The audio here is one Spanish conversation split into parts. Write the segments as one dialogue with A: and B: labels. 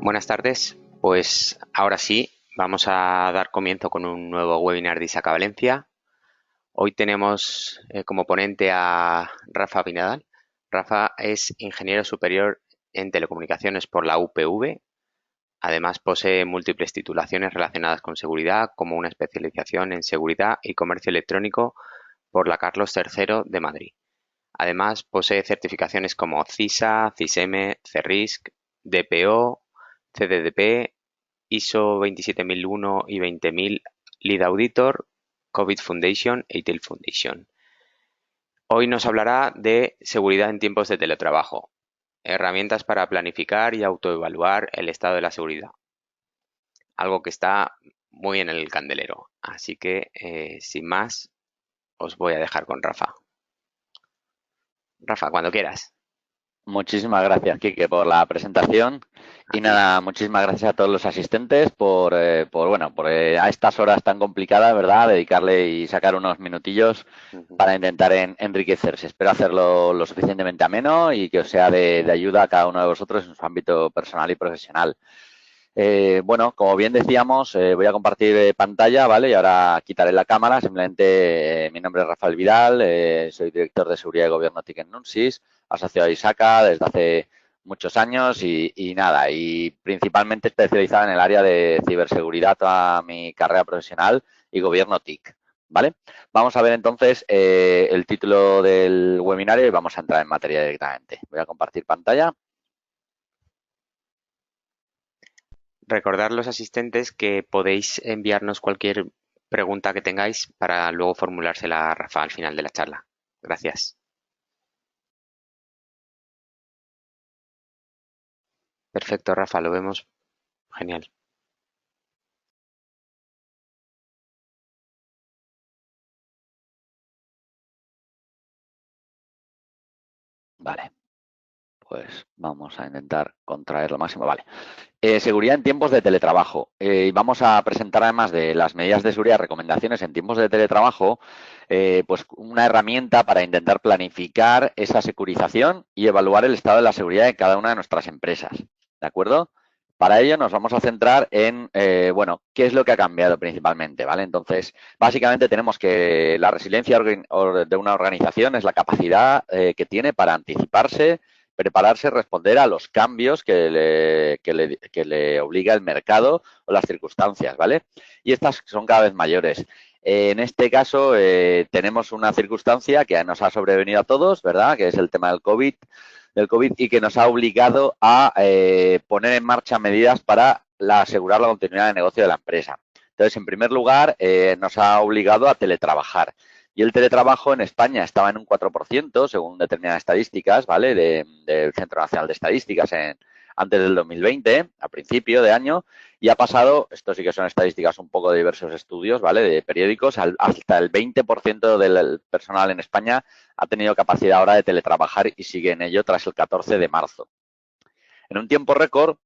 A: Buenas tardes, pues ahora sí, vamos a dar comienzo con un nuevo webinar de ISACA Valencia. Hoy tenemos como ponente a Rafa Pinedal. Rafa es ingeniero superior en telecomunicaciones por la UPV. Además posee múltiples titulaciones relacionadas con seguridad, como una especialización en seguridad y comercio electrónico por la Carlos III de Madrid. Además posee certificaciones como CISA, CISM, CERRISC, DPO, CDDP, ISO 27001 y 20000 Lead Auditor, COVID Foundation e ITIL Foundation. Hoy nos hablará de seguridad en tiempos de teletrabajo, herramientas para planificar y autoevaluar el estado de la seguridad, algo que está muy en el candelero. Así que, sin más, os voy a dejar con Rafa. Rafa, cuando quieras.
B: Muchísimas gracias, Quique, por la presentación.
A: A
B: Y
A: ti.
B: nada, muchísimas gracias a todos los asistentes por a estas horas tan complicadas, ¿verdad? Dedicarle y sacar unos minutillos
A: Ujú.
B: para intentar enriquecerse. Espero hacerlo lo suficientemente ameno y que os sea de ayuda a cada uno de vosotros en su ámbito personal y profesional. Bueno, como bien decíamos, voy a compartir pantalla, ¿vale? Y ahora quitaré la cámara. Simplemente, mi nombre es Rafael Vidal, soy director de seguridad y gobierno TIC en Nunsis, asociado a ISACA desde hace muchos años y nada, y principalmente especializado en el área de ciberseguridad toda mi carrera profesional y gobierno TIC, ¿vale? Vamos a ver entonces el título del webinario y vamos a entrar en materia directamente. Voy a compartir pantalla.
A: Recordad los asistentes que podéis enviarnos cualquier pregunta que tengáis para luego formulársela a Rafa al final de la charla. Gracias. Perfecto, Rafa, lo vemos. Genial.
B: Vale, pues vamos a intentar contraer lo máximo. Vale. Seguridad en tiempos de teletrabajo. Y vamos a presentar, además de las medidas de seguridad, recomendaciones en tiempos de teletrabajo, pues una herramienta para intentar planificar esa securización y evaluar el estado de la seguridad de cada una de nuestras empresas. ¿De acuerdo? Para ello nos vamos a centrar en, bueno, qué es lo que ha cambiado principalmente, ¿vale? Entonces, básicamente tenemos que la resiliencia de una organización es la capacidad que tiene para anticiparse, prepararse, responder a los cambios que le obliga el mercado o las circunstancias, ¿vale? Y estas son cada vez mayores. En este caso, tenemos una circunstancia que nos ha sobrevenido a todos, ¿verdad? Que es el tema del COVID y que nos ha obligado a poner en marcha medidas para asegurar la continuidad de negocio de la empresa. Entonces, en primer lugar, nos ha obligado a teletrabajar. Y el teletrabajo en España estaba en un 4%, según determinadas estadísticas, ¿vale? Del Centro Nacional de Estadísticas antes del 2020, a principio de año, y ha pasado, esto sí que son estadísticas un poco de diversos estudios, ¿vale? De periódicos, hasta el 20% del personal en España ha tenido capacidad ahora de teletrabajar y sigue en ello tras el 14 de marzo. En un tiempo récord,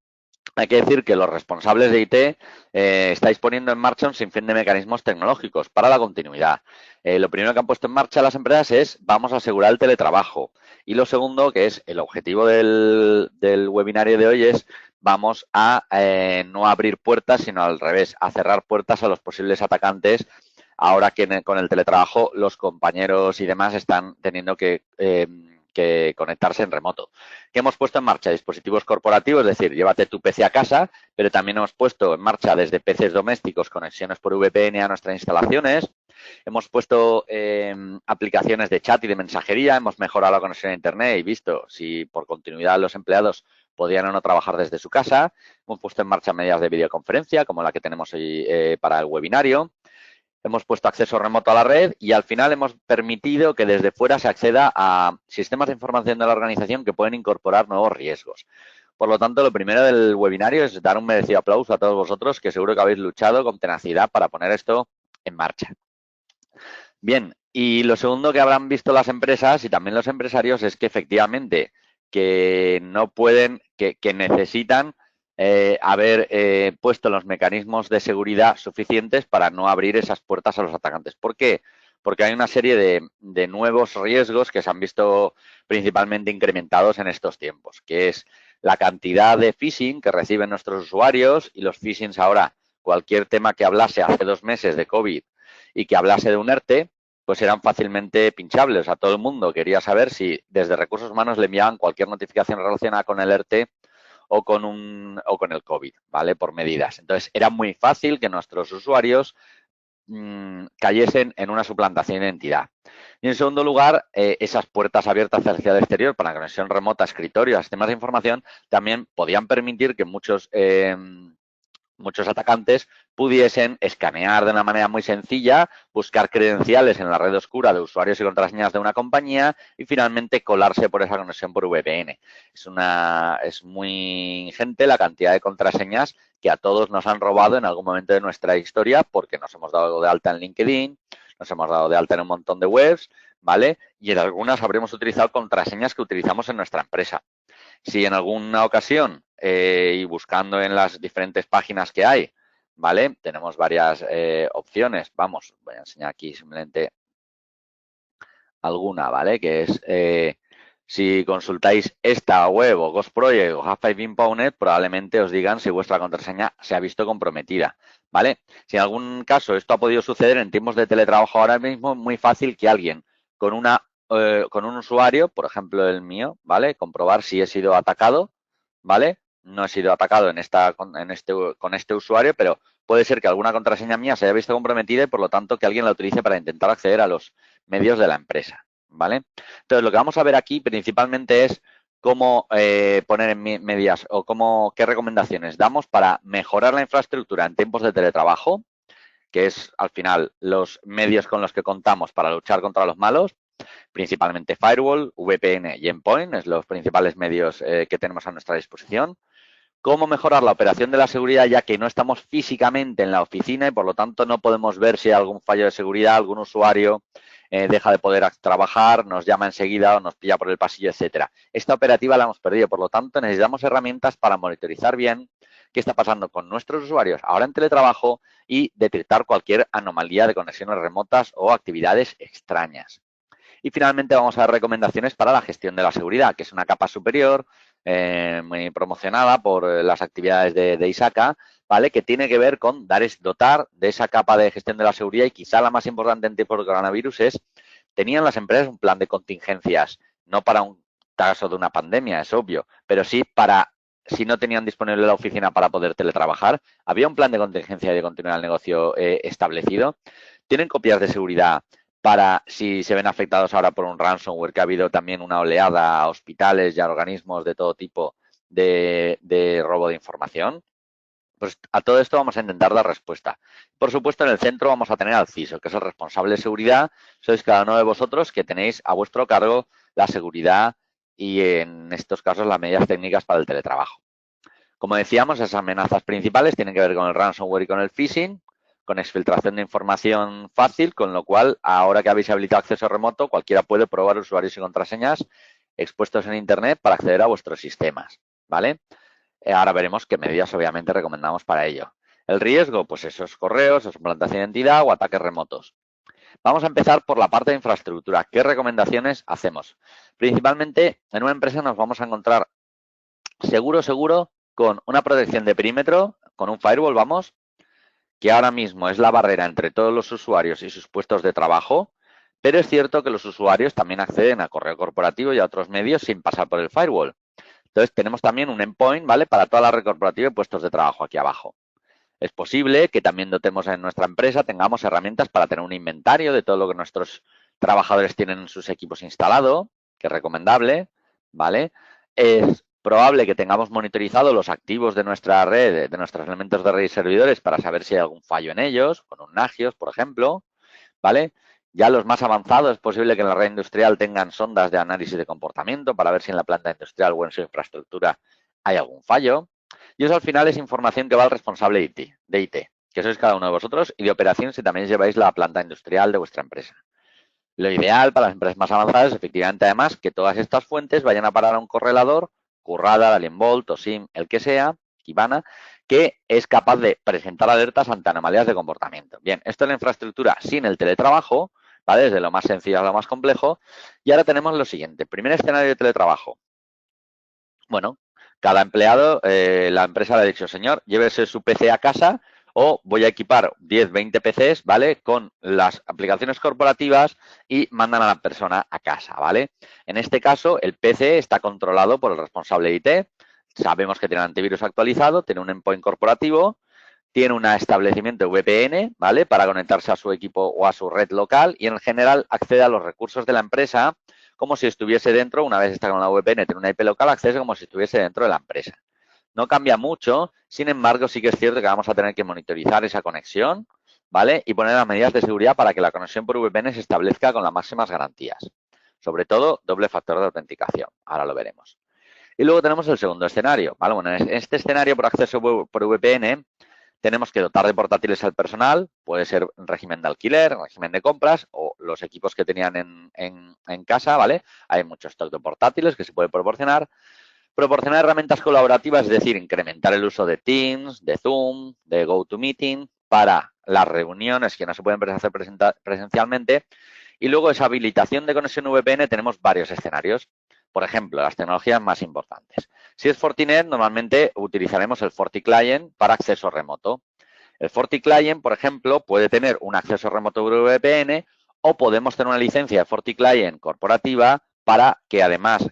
B: hay que decir que los responsables de IT estáis poniendo en marcha un sinfín de mecanismos tecnológicos para la continuidad. Lo primero que han puesto en marcha las empresas es vamos a asegurar el teletrabajo. Y lo segundo, que es el objetivo del webinario de hoy, es vamos a no abrir puertas, sino al revés, a cerrar puertas a los posibles atacantes. Ahora que con el teletrabajo los compañeros y demás están teniendo que conectarse en remoto. ¿Qué hemos puesto en marcha? Dispositivos corporativos, es decir, llévate tu PC a casa, pero también hemos puesto en marcha desde PCs domésticos conexiones por VPN a nuestras instalaciones. Hemos puesto aplicaciones de chat y de mensajería, hemos mejorado la conexión a Internet y visto si por continuidad los empleados podían o no trabajar desde su casa. Hemos puesto en marcha medidas de videoconferencia, como la que tenemos hoy para el webinario. Hemos puesto acceso remoto a la red y al final hemos permitido que desde fuera se acceda a sistemas de información de la organización que pueden incorporar nuevos riesgos. Por lo tanto, lo primero del webinario es dar un merecido aplauso a todos vosotros que seguro que habéis luchado con tenacidad para poner esto en marcha. Bien, y lo segundo que habrán visto las empresas y también los empresarios es que efectivamente que no pueden, que necesitan haber puesto los mecanismos de seguridad suficientes para no abrir esas puertas a los atacantes. ¿Por qué? Porque hay una serie de nuevos riesgos que se han visto principalmente incrementados en estos tiempos, que es la cantidad de phishing que reciben nuestros usuarios y los phishings ahora, cualquier tema que hablase hace 2 meses de COVID y que hablase de un ERTE, pues eran fácilmente pinchables. O sea, todo el mundo quería saber si desde recursos humanos le enviaban cualquier notificación relacionada con el ERTE o con el COVID, ¿vale? Por medidas. Entonces, era muy fácil que nuestros usuarios cayesen en una suplantación de identidad. Y en segundo lugar, esas puertas abiertas hacia el exterior para la conexión remota, escritorio, a sistemas de información, también podían permitir que muchos atacantes pudiesen escanear de una manera muy sencilla, buscar credenciales en la red oscura de usuarios y contraseñas de una compañía y finalmente colarse por esa conexión por VPN. Es muy ingente la cantidad de contraseñas que a todos nos han robado en algún momento de nuestra historia porque nos hemos dado de alta en LinkedIn, nos hemos dado de alta en un montón de webs, ¿vale? Y en algunas habremos utilizado contraseñas que utilizamos en nuestra empresa. Si en alguna ocasión y buscando en las diferentes páginas que hay, ¿vale? Tenemos varias opciones. Vamos, voy a enseñar aquí simplemente alguna, ¿vale? Que es, si consultáis esta web o Ghost Project o Have5Been.net, probablemente os digan si vuestra contraseña se ha visto comprometida, ¿vale? Si en algún caso esto ha podido suceder en tiempos de teletrabajo ahora mismo, es muy fácil que alguien con un usuario, por ejemplo el mío, ¿vale? Comprobar si he sido atacado, ¿vale? No he sido atacado con este usuario, pero puede ser que alguna contraseña mía se haya visto comprometida y por lo tanto que alguien la utilice para intentar acceder a los medios de la empresa, ¿vale? Entonces, lo que vamos a ver aquí principalmente es cómo poner en medias o qué recomendaciones damos para mejorar la infraestructura en tiempos de teletrabajo, que es al final los medios con los que contamos para luchar contra los malos, principalmente Firewall, VPN y Endpoint, es los principales medios que tenemos a nuestra disposición. Cómo mejorar la operación de la seguridad, ya que no estamos físicamente en la oficina y por lo tanto no podemos ver si hay algún fallo de seguridad, algún usuario deja de poder trabajar, nos llama enseguida o nos pilla por el pasillo, etcétera. Esta operativa la hemos perdido, por lo tanto necesitamos herramientas para monitorizar bien qué está pasando con nuestros usuarios ahora en teletrabajo y detectar cualquier anomalía de conexiones remotas o actividades extrañas. Y finalmente vamos a dar recomendaciones para la gestión de la seguridad, que es una capa superior muy promocionada por las actividades de ISACA, ¿vale? Que tiene que ver con dotar de esa capa de gestión de la seguridad y quizá la más importante en tiempos de coronavirus es, tenían las empresas un plan de contingencias, no para un caso de una pandemia, es obvio, pero sí para si no tenían disponible la oficina para poder teletrabajar, había un plan de contingencia y de continuar el negocio establecido. Tienen copias de seguridad para si se ven afectados ahora por un ransomware, que ha habido también una oleada a hospitales y a organismos de todo tipo de robo de información. Pues a todo esto vamos a intentar dar respuesta. Por supuesto, en el centro vamos a tener al CISO, que es el responsable de seguridad. Sois cada uno de vosotros que tenéis a vuestro cargo la seguridad y, en estos casos, las medidas técnicas para el teletrabajo. Como decíamos, esas amenazas principales tienen que ver con el ransomware y con el phishing, con exfiltración de información fácil, con lo cual, ahora que habéis habilitado acceso remoto, cualquiera puede probar usuarios y contraseñas expuestos en Internet para acceder a vuestros sistemas, ¿vale? Ahora veremos qué medidas, obviamente, recomendamos para ello. El riesgo, pues esos correos, suplantación de identidad o ataques remotos. Vamos a empezar por la parte de infraestructura. ¿Qué recomendaciones hacemos? Principalmente, en una empresa nos vamos a encontrar seguro, con una protección de perímetro, con un firewall, vamos, que ahora mismo es la barrera entre todos los usuarios y sus puestos de trabajo, pero es cierto que los usuarios también acceden a correo corporativo y a otros medios sin pasar por el firewall. Entonces, tenemos también un endpoint, ¿vale? Para toda la red corporativa y puestos de trabajo aquí abajo. Es posible que también dotemos en nuestra empresa, tengamos herramientas para tener un inventario de todo lo que nuestros trabajadores tienen en sus equipos instalado, que es recomendable, ¿vale? Es probable que tengamos monitorizado los activos de nuestra red, de nuestros elementos de red y servidores para saber si hay algún fallo en ellos, con un Nagios, por ejemplo, ¿vale? Ya los más avanzados, es posible que en la red industrial tengan sondas de análisis de comportamiento para ver si en la planta industrial o en su infraestructura hay algún fallo. Y eso al final es información que va al responsable de IT, que sois cada uno de vosotros, y de operaciones si también lleváis la planta industrial de vuestra empresa. Lo ideal para las empresas más avanzadas es efectivamente además que todas estas fuentes vayan a parar a un correlador, Currada, Alienbolt, OSIM, el que sea, Kibana, que es capaz de presentar alertas ante anomalías de comportamiento. Bien, esto es la infraestructura sin el teletrabajo, ¿vale? Desde lo más sencillo a lo más complejo. Y ahora tenemos lo siguiente. Primer escenario de teletrabajo. Bueno, cada empleado, la empresa le ha dicho, señor, llévese su PC a casa o voy a equipar 10, 20 PCs, ¿vale? Con las aplicaciones corporativas y mandan a la persona a casa, ¿vale? En este caso, el PC está controlado por el responsable de IT. Sabemos que tiene un antivirus actualizado, tiene un endpoint corporativo, tiene un establecimiento VPN, ¿vale? Para conectarse a su equipo o a su red local y en general accede a los recursos de la empresa como si estuviese dentro, una vez está con la VPN, tiene una IP local, accede como si estuviese dentro de la empresa. No cambia mucho, sin embargo, sí que es cierto que vamos a tener que monitorizar esa conexión, ¿vale? Y poner las medidas de seguridad para que la conexión por VPN se establezca con las máximas garantías. Sobre todo, doble factor de autenticación. Ahora lo veremos. Y luego tenemos el segundo escenario, ¿vale? Bueno, en este escenario por acceso por VPN tenemos que dotar de portátiles al personal, puede ser en régimen de alquiler, en régimen de compras o los equipos que tenían en casa, ¿vale? Hay mucho stock de portátiles que se puede proporcionar. Proporcionar herramientas colaborativas, es decir, incrementar el uso de Teams, de Zoom, de GoToMeeting para las reuniones que no se pueden hacer presencialmente. Y luego esa habilitación de conexión VPN tenemos varios escenarios. Por ejemplo, las tecnologías más importantes. Si es Fortinet, normalmente utilizaremos el FortiClient para acceso remoto. El FortiClient, por ejemplo, puede tener un acceso remoto por VPN o podemos tener una licencia de FortiClient corporativa para que además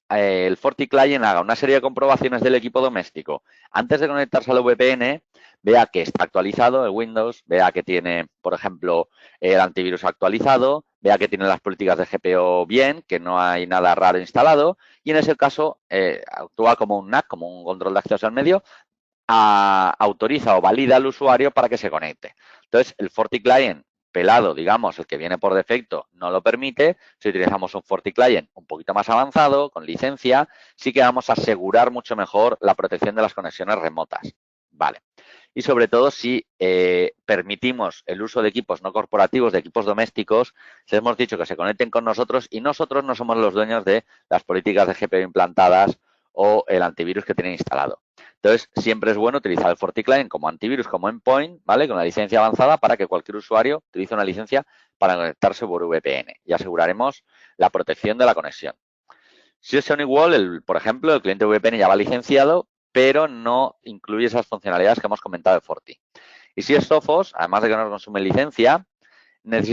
B: el FortiClient haga una serie de comprobaciones del equipo doméstico antes de conectarse al VPN, vea que está actualizado el Windows, vea que tiene, por ejemplo, el antivirus actualizado, vea que tiene las políticas de GPO bien, que no hay nada raro instalado y en ese caso actúa como un NAC, como un control de acceso al medio, autoriza o valida al usuario para que se conecte. Entonces, el FortiClient pelado, digamos, el que viene por defecto, no lo permite. Si utilizamos un FortiClient un poquito más avanzado, con licencia, sí que vamos a asegurar mucho mejor la protección de las conexiones remotas. Vale. Y sobre todo si permitimos el uso de equipos no corporativos, de equipos domésticos, les hemos dicho que se conecten con nosotros y nosotros no somos los dueños de las políticas de GPO implantadas o el antivirus que tienen instalado. Entonces, siempre es bueno utilizar el FortiClient como antivirus, como endpoint, ¿vale? Con la licencia avanzada para que cualquier usuario utilice una licencia para conectarse por VPN y aseguraremos la protección de la conexión. Si es SonyWall, por ejemplo, el cliente VPN ya va licenciado, pero no incluye esas funcionalidades que hemos comentado de Forti. Y si es Sophos, además de que no consume licencia, es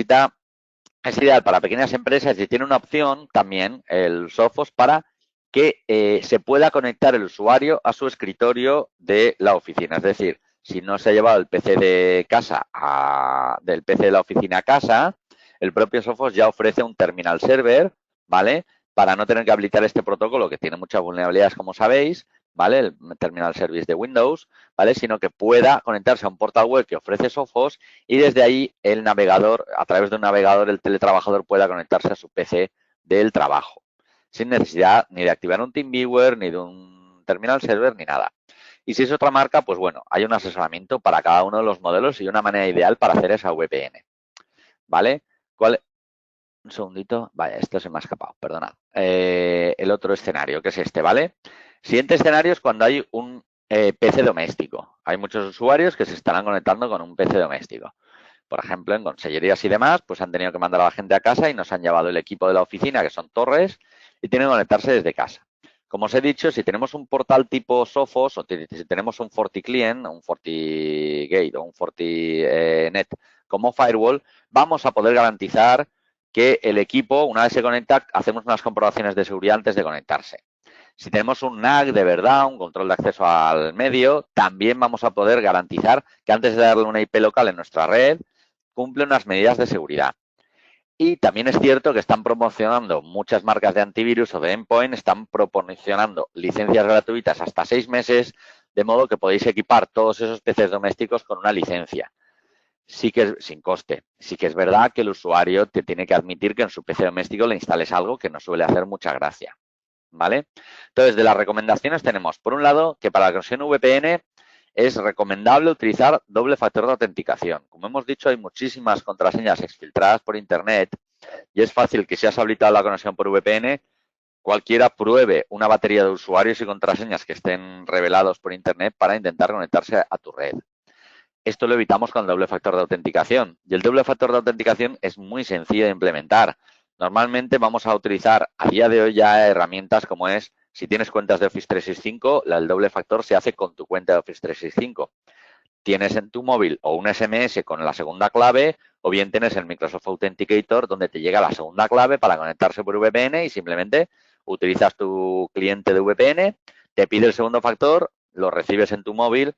B: ideal para pequeñas empresas y tiene una opción también, el Sophos, para que se pueda conectar el usuario a su escritorio de la oficina. Es decir, si no se ha llevado el PC de casa del PC de la oficina a casa, el propio Sophos ya ofrece un terminal server, ¿vale? Para no tener que habilitar este protocolo que tiene muchas vulnerabilidades, como sabéis, ¿vale? El terminal service de Windows, ¿vale? Sino que pueda conectarse a un portal web que ofrece Sophos y desde ahí el navegador, a través de un navegador, el teletrabajador pueda conectarse a su PC del trabajo sin necesidad ni de activar un TeamViewer, ni de un terminal server, ni nada. Y si es otra marca, pues bueno, hay un asesoramiento para cada uno de los modelos y una manera ideal para hacer esa VPN. ¿Vale? ¿Cuál? Un segundito. Vaya, esto se me ha escapado, perdonad. El otro escenario, que es este, ¿vale? Siguiente escenario es cuando hay un PC doméstico. Hay muchos usuarios que se estarán conectando con un PC doméstico. Por ejemplo, en consellerías y demás, pues han tenido que mandar a la gente a casa y nos han llevado el equipo de la oficina, que son torres, y tienen que conectarse desde casa. Como os he dicho, si tenemos un portal tipo Sophos o si tenemos un FortiClient, un FortiGate o un FortiNet como firewall, vamos a poder garantizar que el equipo, una vez se conecta, hacemos unas comprobaciones de seguridad antes de conectarse. Si tenemos un NAC de verdad, un control de acceso al medio, también vamos a poder garantizar que antes de darle una IP local en nuestra red, cumple unas medidas de seguridad. Y también es cierto que están promocionando muchas marcas de antivirus o de endpoint, están proporcionando licencias gratuitas hasta 6 meses, de modo que podéis equipar todos esos PCs domésticos con una licencia. Sí que es sin coste. Sí que es verdad que el usuario te tiene que admitir que en su PC doméstico le instales algo que no suele hacer mucha gracia. ¿Vale? Entonces, de las recomendaciones tenemos, por un lado, que para la conexión VPN es recomendable utilizar doble factor de autenticación. Como hemos dicho, hay muchísimas contraseñas exfiltradas por Internet y es fácil que si has habilitado la conexión por VPN, cualquiera pruebe una batería de usuarios y contraseñas que estén revelados por Internet para intentar conectarse a tu red. Esto lo evitamos con el doble factor de autenticación. Y el doble factor de autenticación es muy sencillo de implementar. Normalmente vamos a utilizar a día de hoy ya herramientas como es Si tienes cuentas de Office 365, el doble factor se hace con tu cuenta de Office 365. Tienes en tu móvil o un SMS con la segunda clave o bien tienes el Microsoft Authenticator donde te llega la segunda clave para conectarse por VPN y simplemente utilizas tu cliente de VPN, te pide el segundo factor, lo recibes en tu móvil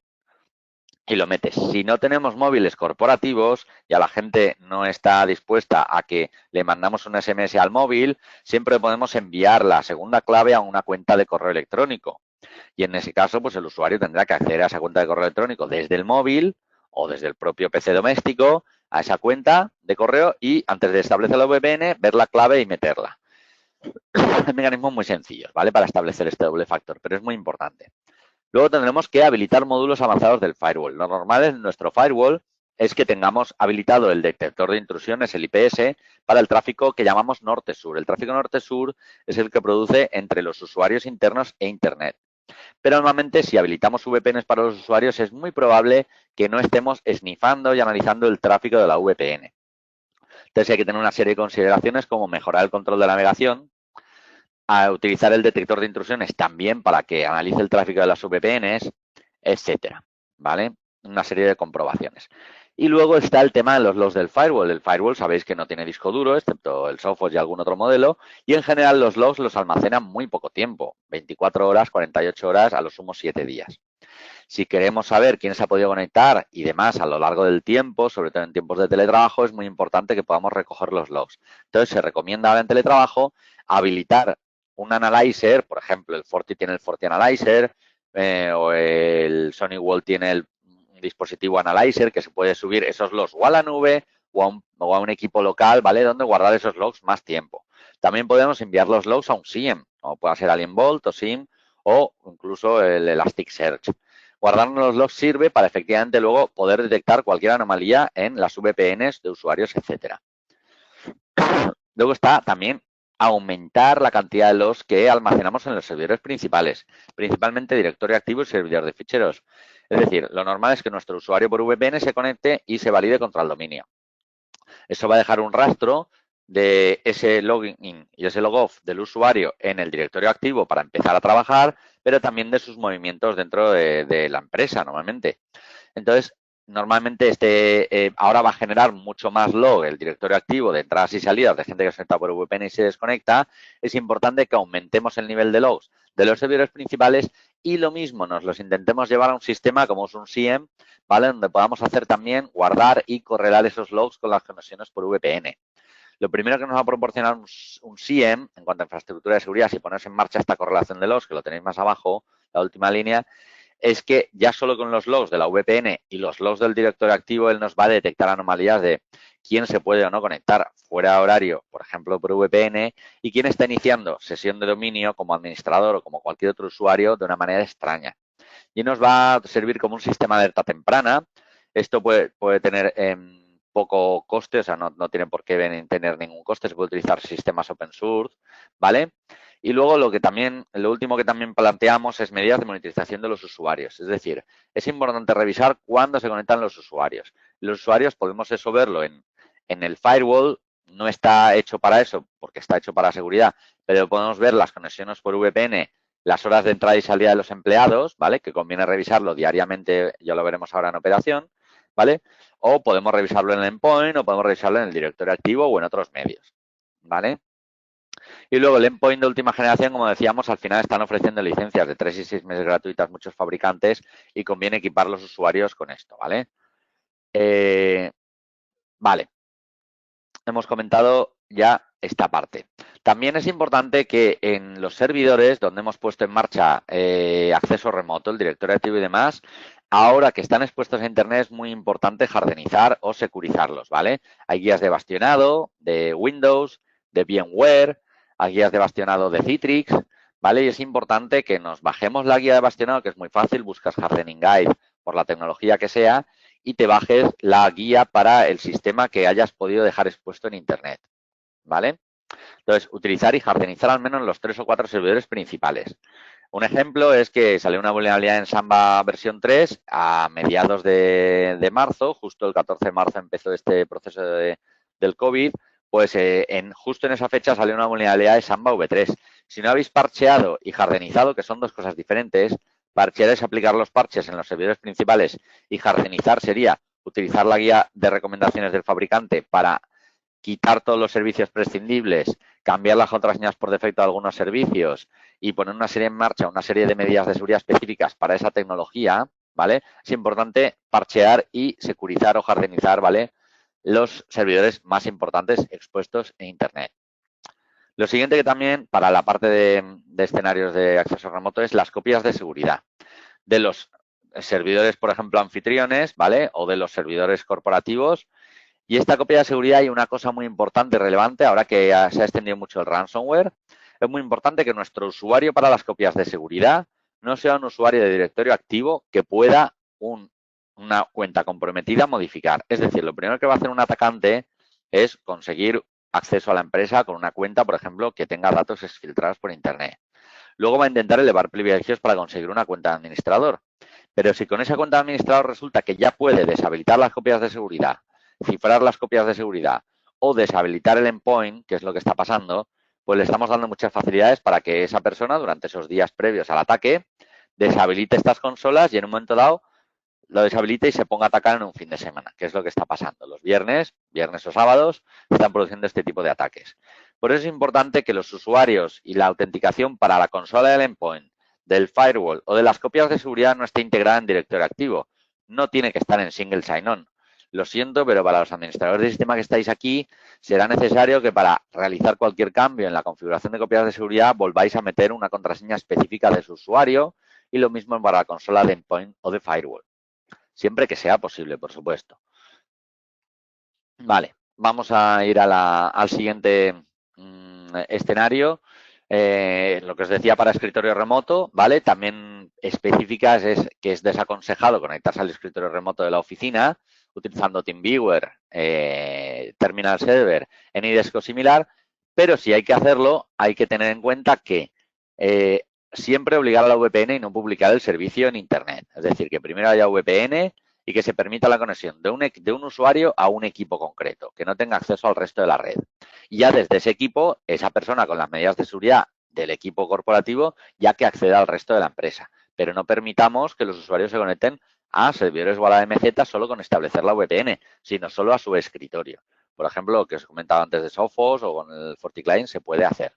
B: y lo metes. Si no tenemos móviles corporativos y a la gente no está dispuesta a que le mandamos un SMS al móvil, siempre podemos enviar la segunda clave a una cuenta de correo electrónico. Y en ese caso, pues el usuario tendrá que acceder a esa cuenta de correo electrónico desde el móvil o desde el propio PC doméstico a esa cuenta de correo y antes de establecer la VPN, ver la clave y meterla. Hay mecanismos muy sencillos, ¿vale? Para establecer este doble factor, pero es muy importante. Luego tendremos que habilitar módulos avanzados del firewall. Lo normal en nuestro firewall es que tengamos habilitado el detector de intrusiones, el IPS, para el tráfico que llamamos norte-sur. El tráfico norte-sur es el que produce entre los usuarios internos e Internet. Pero normalmente si habilitamos VPNs para los usuarios es muy probable que no estemos snifando y analizando el tráfico de la VPN. Entonces hay que tener una serie de consideraciones como mejorar el control de navegación, a utilizar el detector de intrusiones también para que analice el tráfico de las VPNs, etcétera, ¿vale? Una serie de comprobaciones. Y luego está el tema de los logs del firewall. El firewall sabéis que no tiene disco duro, excepto el Sophos y algún otro modelo, y en general los logs los almacenan muy poco tiempo, 24 horas, 48 horas, a lo sumo 7 días. Si queremos saber quién se ha podido conectar y demás a lo largo del tiempo, sobre todo en tiempos de teletrabajo, es muy importante que podamos recoger los logs. Entonces, se recomienda ahora en teletrabajo habilitar un analyzer, por ejemplo, el Forti tiene el Forti Analyzer o el SonyWall tiene el dispositivo Analyzer que se puede subir esos logs o a la nube o a un equipo local, ¿vale? Donde guardar esos logs más tiempo. También podemos enviar los logs a un SIEM, o pueda ser Alien Vault o SIEM o incluso el Elasticsearch. Guardarnos los logs sirve para efectivamente luego poder detectar cualquier anomalía en las VPNs de usuarios, etcétera. Luego está también aumentar la cantidad de logs que almacenamos en los servidores principales, principalmente directorio activo y servidor de ficheros. Es decir, lo normal es que nuestro usuario por VPN se conecte y se valide contra el dominio. Eso va a dejar un rastro de ese login y ese logoff del usuario en el directorio activo para empezar a trabajar, pero también de sus movimientos dentro de la empresa normalmente. Entonces, normalmente ahora va a generar mucho más log el directorio activo de entradas y salidas de gente que se conecta por VPN y se desconecta. Es importante que aumentemos el nivel de logs de los servidores principales y lo mismo nos los intentemos llevar a un sistema como es un SIEM, ¿vale? Donde podamos hacer también guardar y correlar esos logs con las conexiones por VPN. Lo primero que nos va a proporcionar un SIEM en cuanto a infraestructura de seguridad, si ponéis en marcha esta correlación de logs, que lo tenéis más abajo, la última línea, es que ya solo con los logs de la VPN y los logs del directorio activo, él nos va a detectar anomalías de quién se puede o no conectar fuera de horario, por ejemplo, por VPN, y quién está iniciando sesión de dominio como administrador o como cualquier otro usuario de una manera extraña. Y nos va a servir como un sistema de alerta temprana. Esto puede tener poco coste, o sea, no tiene por qué tener ningún coste, se puede utilizar sistemas open source, ¿vale? Y luego lo último que también planteamos es medidas de monitorización de los usuarios. Es decir, es importante revisar cuándo se conectan los usuarios. Los usuarios podemos eso verlo en el firewall, no está hecho para eso, porque está hecho para seguridad, pero podemos ver las conexiones por VPN, las horas de entrada y salida de los empleados, ¿vale? Que conviene revisarlo diariamente, ya lo veremos ahora en operación, ¿vale? O podemos revisarlo en el endpoint o podemos revisarlo en el directorio activo o en otros medios, ¿vale? Y luego el endpoint de última generación, como decíamos, al final están ofreciendo licencias de 3 y 6 meses gratuitas muchos fabricantes y conviene equipar los usuarios con esto, ¿vale? Vale, hemos comentado ya esta parte. También es importante que en los servidores donde hemos puesto en marcha acceso remoto, el directorio activo y demás, ahora que están expuestos a Internet es muy importante hardenizar o securizarlos, ¿vale? Hay guías de bastionado, de Windows, de VMware, hay guías de bastionado de Citrix, ¿vale? Y es importante que nos bajemos la guía de bastionado, que es muy fácil, buscas Hardening Guide por la tecnología que sea, y te bajes la guía para el sistema que hayas podido dejar expuesto en Internet, ¿vale? Entonces, utilizar y hardenizar al menos los 3 o 4 servidores principales. Un ejemplo es que salió una vulnerabilidad en Samba versión 3 a mediados de marzo, justo el 14 de marzo empezó este proceso del COVID, pues justo en esa fecha salió una vulnerabilidad de Samba V3. Si no habéis parcheado y hardenizado, que son dos cosas diferentes, parchear es aplicar los parches en los servidores principales y hardenizar sería utilizar la guía de recomendaciones del fabricante para quitar todos los servicios prescindibles, cambiar las contraseñas por defecto de algunos servicios y poner una serie en marcha, una serie de medidas de seguridad específicas para esa tecnología, ¿vale? Es importante parchear y securizar o hardenizar, ¿vale? Los servidores más importantes expuestos en Internet. Lo siguiente que también para la parte de escenarios de acceso remoto es las copias de seguridad de los servidores, por ejemplo, anfitriones, ¿vale? O de los servidores corporativos. Y esta copia de seguridad hay una cosa muy importante y relevante, ahora que se ha extendido mucho el ransomware, es muy importante que nuestro usuario para las copias de seguridad no sea un usuario de directorio activo que pueda una cuenta comprometida modificar. Es decir, lo primero que va a hacer un atacante es conseguir acceso a la empresa con una cuenta, por ejemplo, que tenga datos exfiltrados por Internet. Luego va a intentar elevar privilegios para conseguir una cuenta de administrador. Pero si con esa cuenta de administrador resulta que ya puede deshabilitar las copias de seguridad, cifrar las copias de seguridad o deshabilitar el endpoint, que es lo que está pasando, pues le estamos dando muchas facilidades para que esa persona, durante esos días previos al ataque, deshabilite estas consolas y en un momento dado lo deshabilite y se ponga a atacar en un fin de semana, que es lo que está pasando. Los viernes o sábados, están produciendo este tipo de ataques. Por eso es importante que los usuarios y la autenticación para la consola del endpoint, del firewall o de las copias de seguridad no esté integrada en directorio activo. No tiene que estar en single sign-on. Lo siento, pero para los administradores de sistema que estáis aquí, será necesario que para realizar cualquier cambio en la configuración de copias de seguridad volváis a meter una contraseña específica de su usuario y lo mismo para la consola de endpoint o de firewall. Siempre que sea posible, por supuesto. Vale, vamos a ir al siguiente escenario. Lo que os decía para escritorio remoto, ¿vale? También específicas es que es desaconsejado conectarse al escritorio remoto de la oficina utilizando TeamViewer, Terminal Server, Anydesk o similar, pero si hay que hacerlo, hay que tener en cuenta que siempre obligar a la VPN y no publicar el servicio en Internet. Es decir, que primero haya VPN y que se permita la conexión de un usuario a un equipo concreto, que no tenga acceso al resto de la red. Y ya desde ese equipo, esa persona con las medidas de seguridad del equipo corporativo ya que acceda al resto de la empresa. Pero no permitamos que los usuarios se conecten a servidores o a la MZ solo con establecer la VPN, sino solo a su escritorio. Por ejemplo, lo que os comentaba antes de Sophos o con el FortiClient se puede hacer.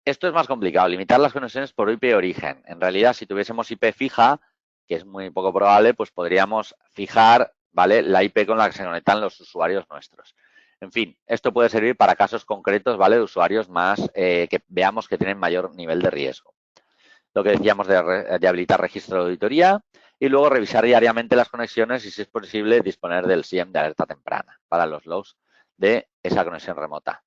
B: Esto es más complicado, limitar las conexiones por IP origen. En realidad, si tuviésemos IP fija, que es muy poco probable, pues podríamos fijar, ¿vale?, la IP con la que se conectan los usuarios nuestros. En fin, esto puede servir para casos concretos, ¿vale?, de usuarios más que veamos que tienen mayor nivel de riesgo. Lo que decíamos de habilitar registro de auditoría y luego revisar diariamente las conexiones y, si es posible, disponer del SIEM de alerta temprana para los logs de esa conexión remota.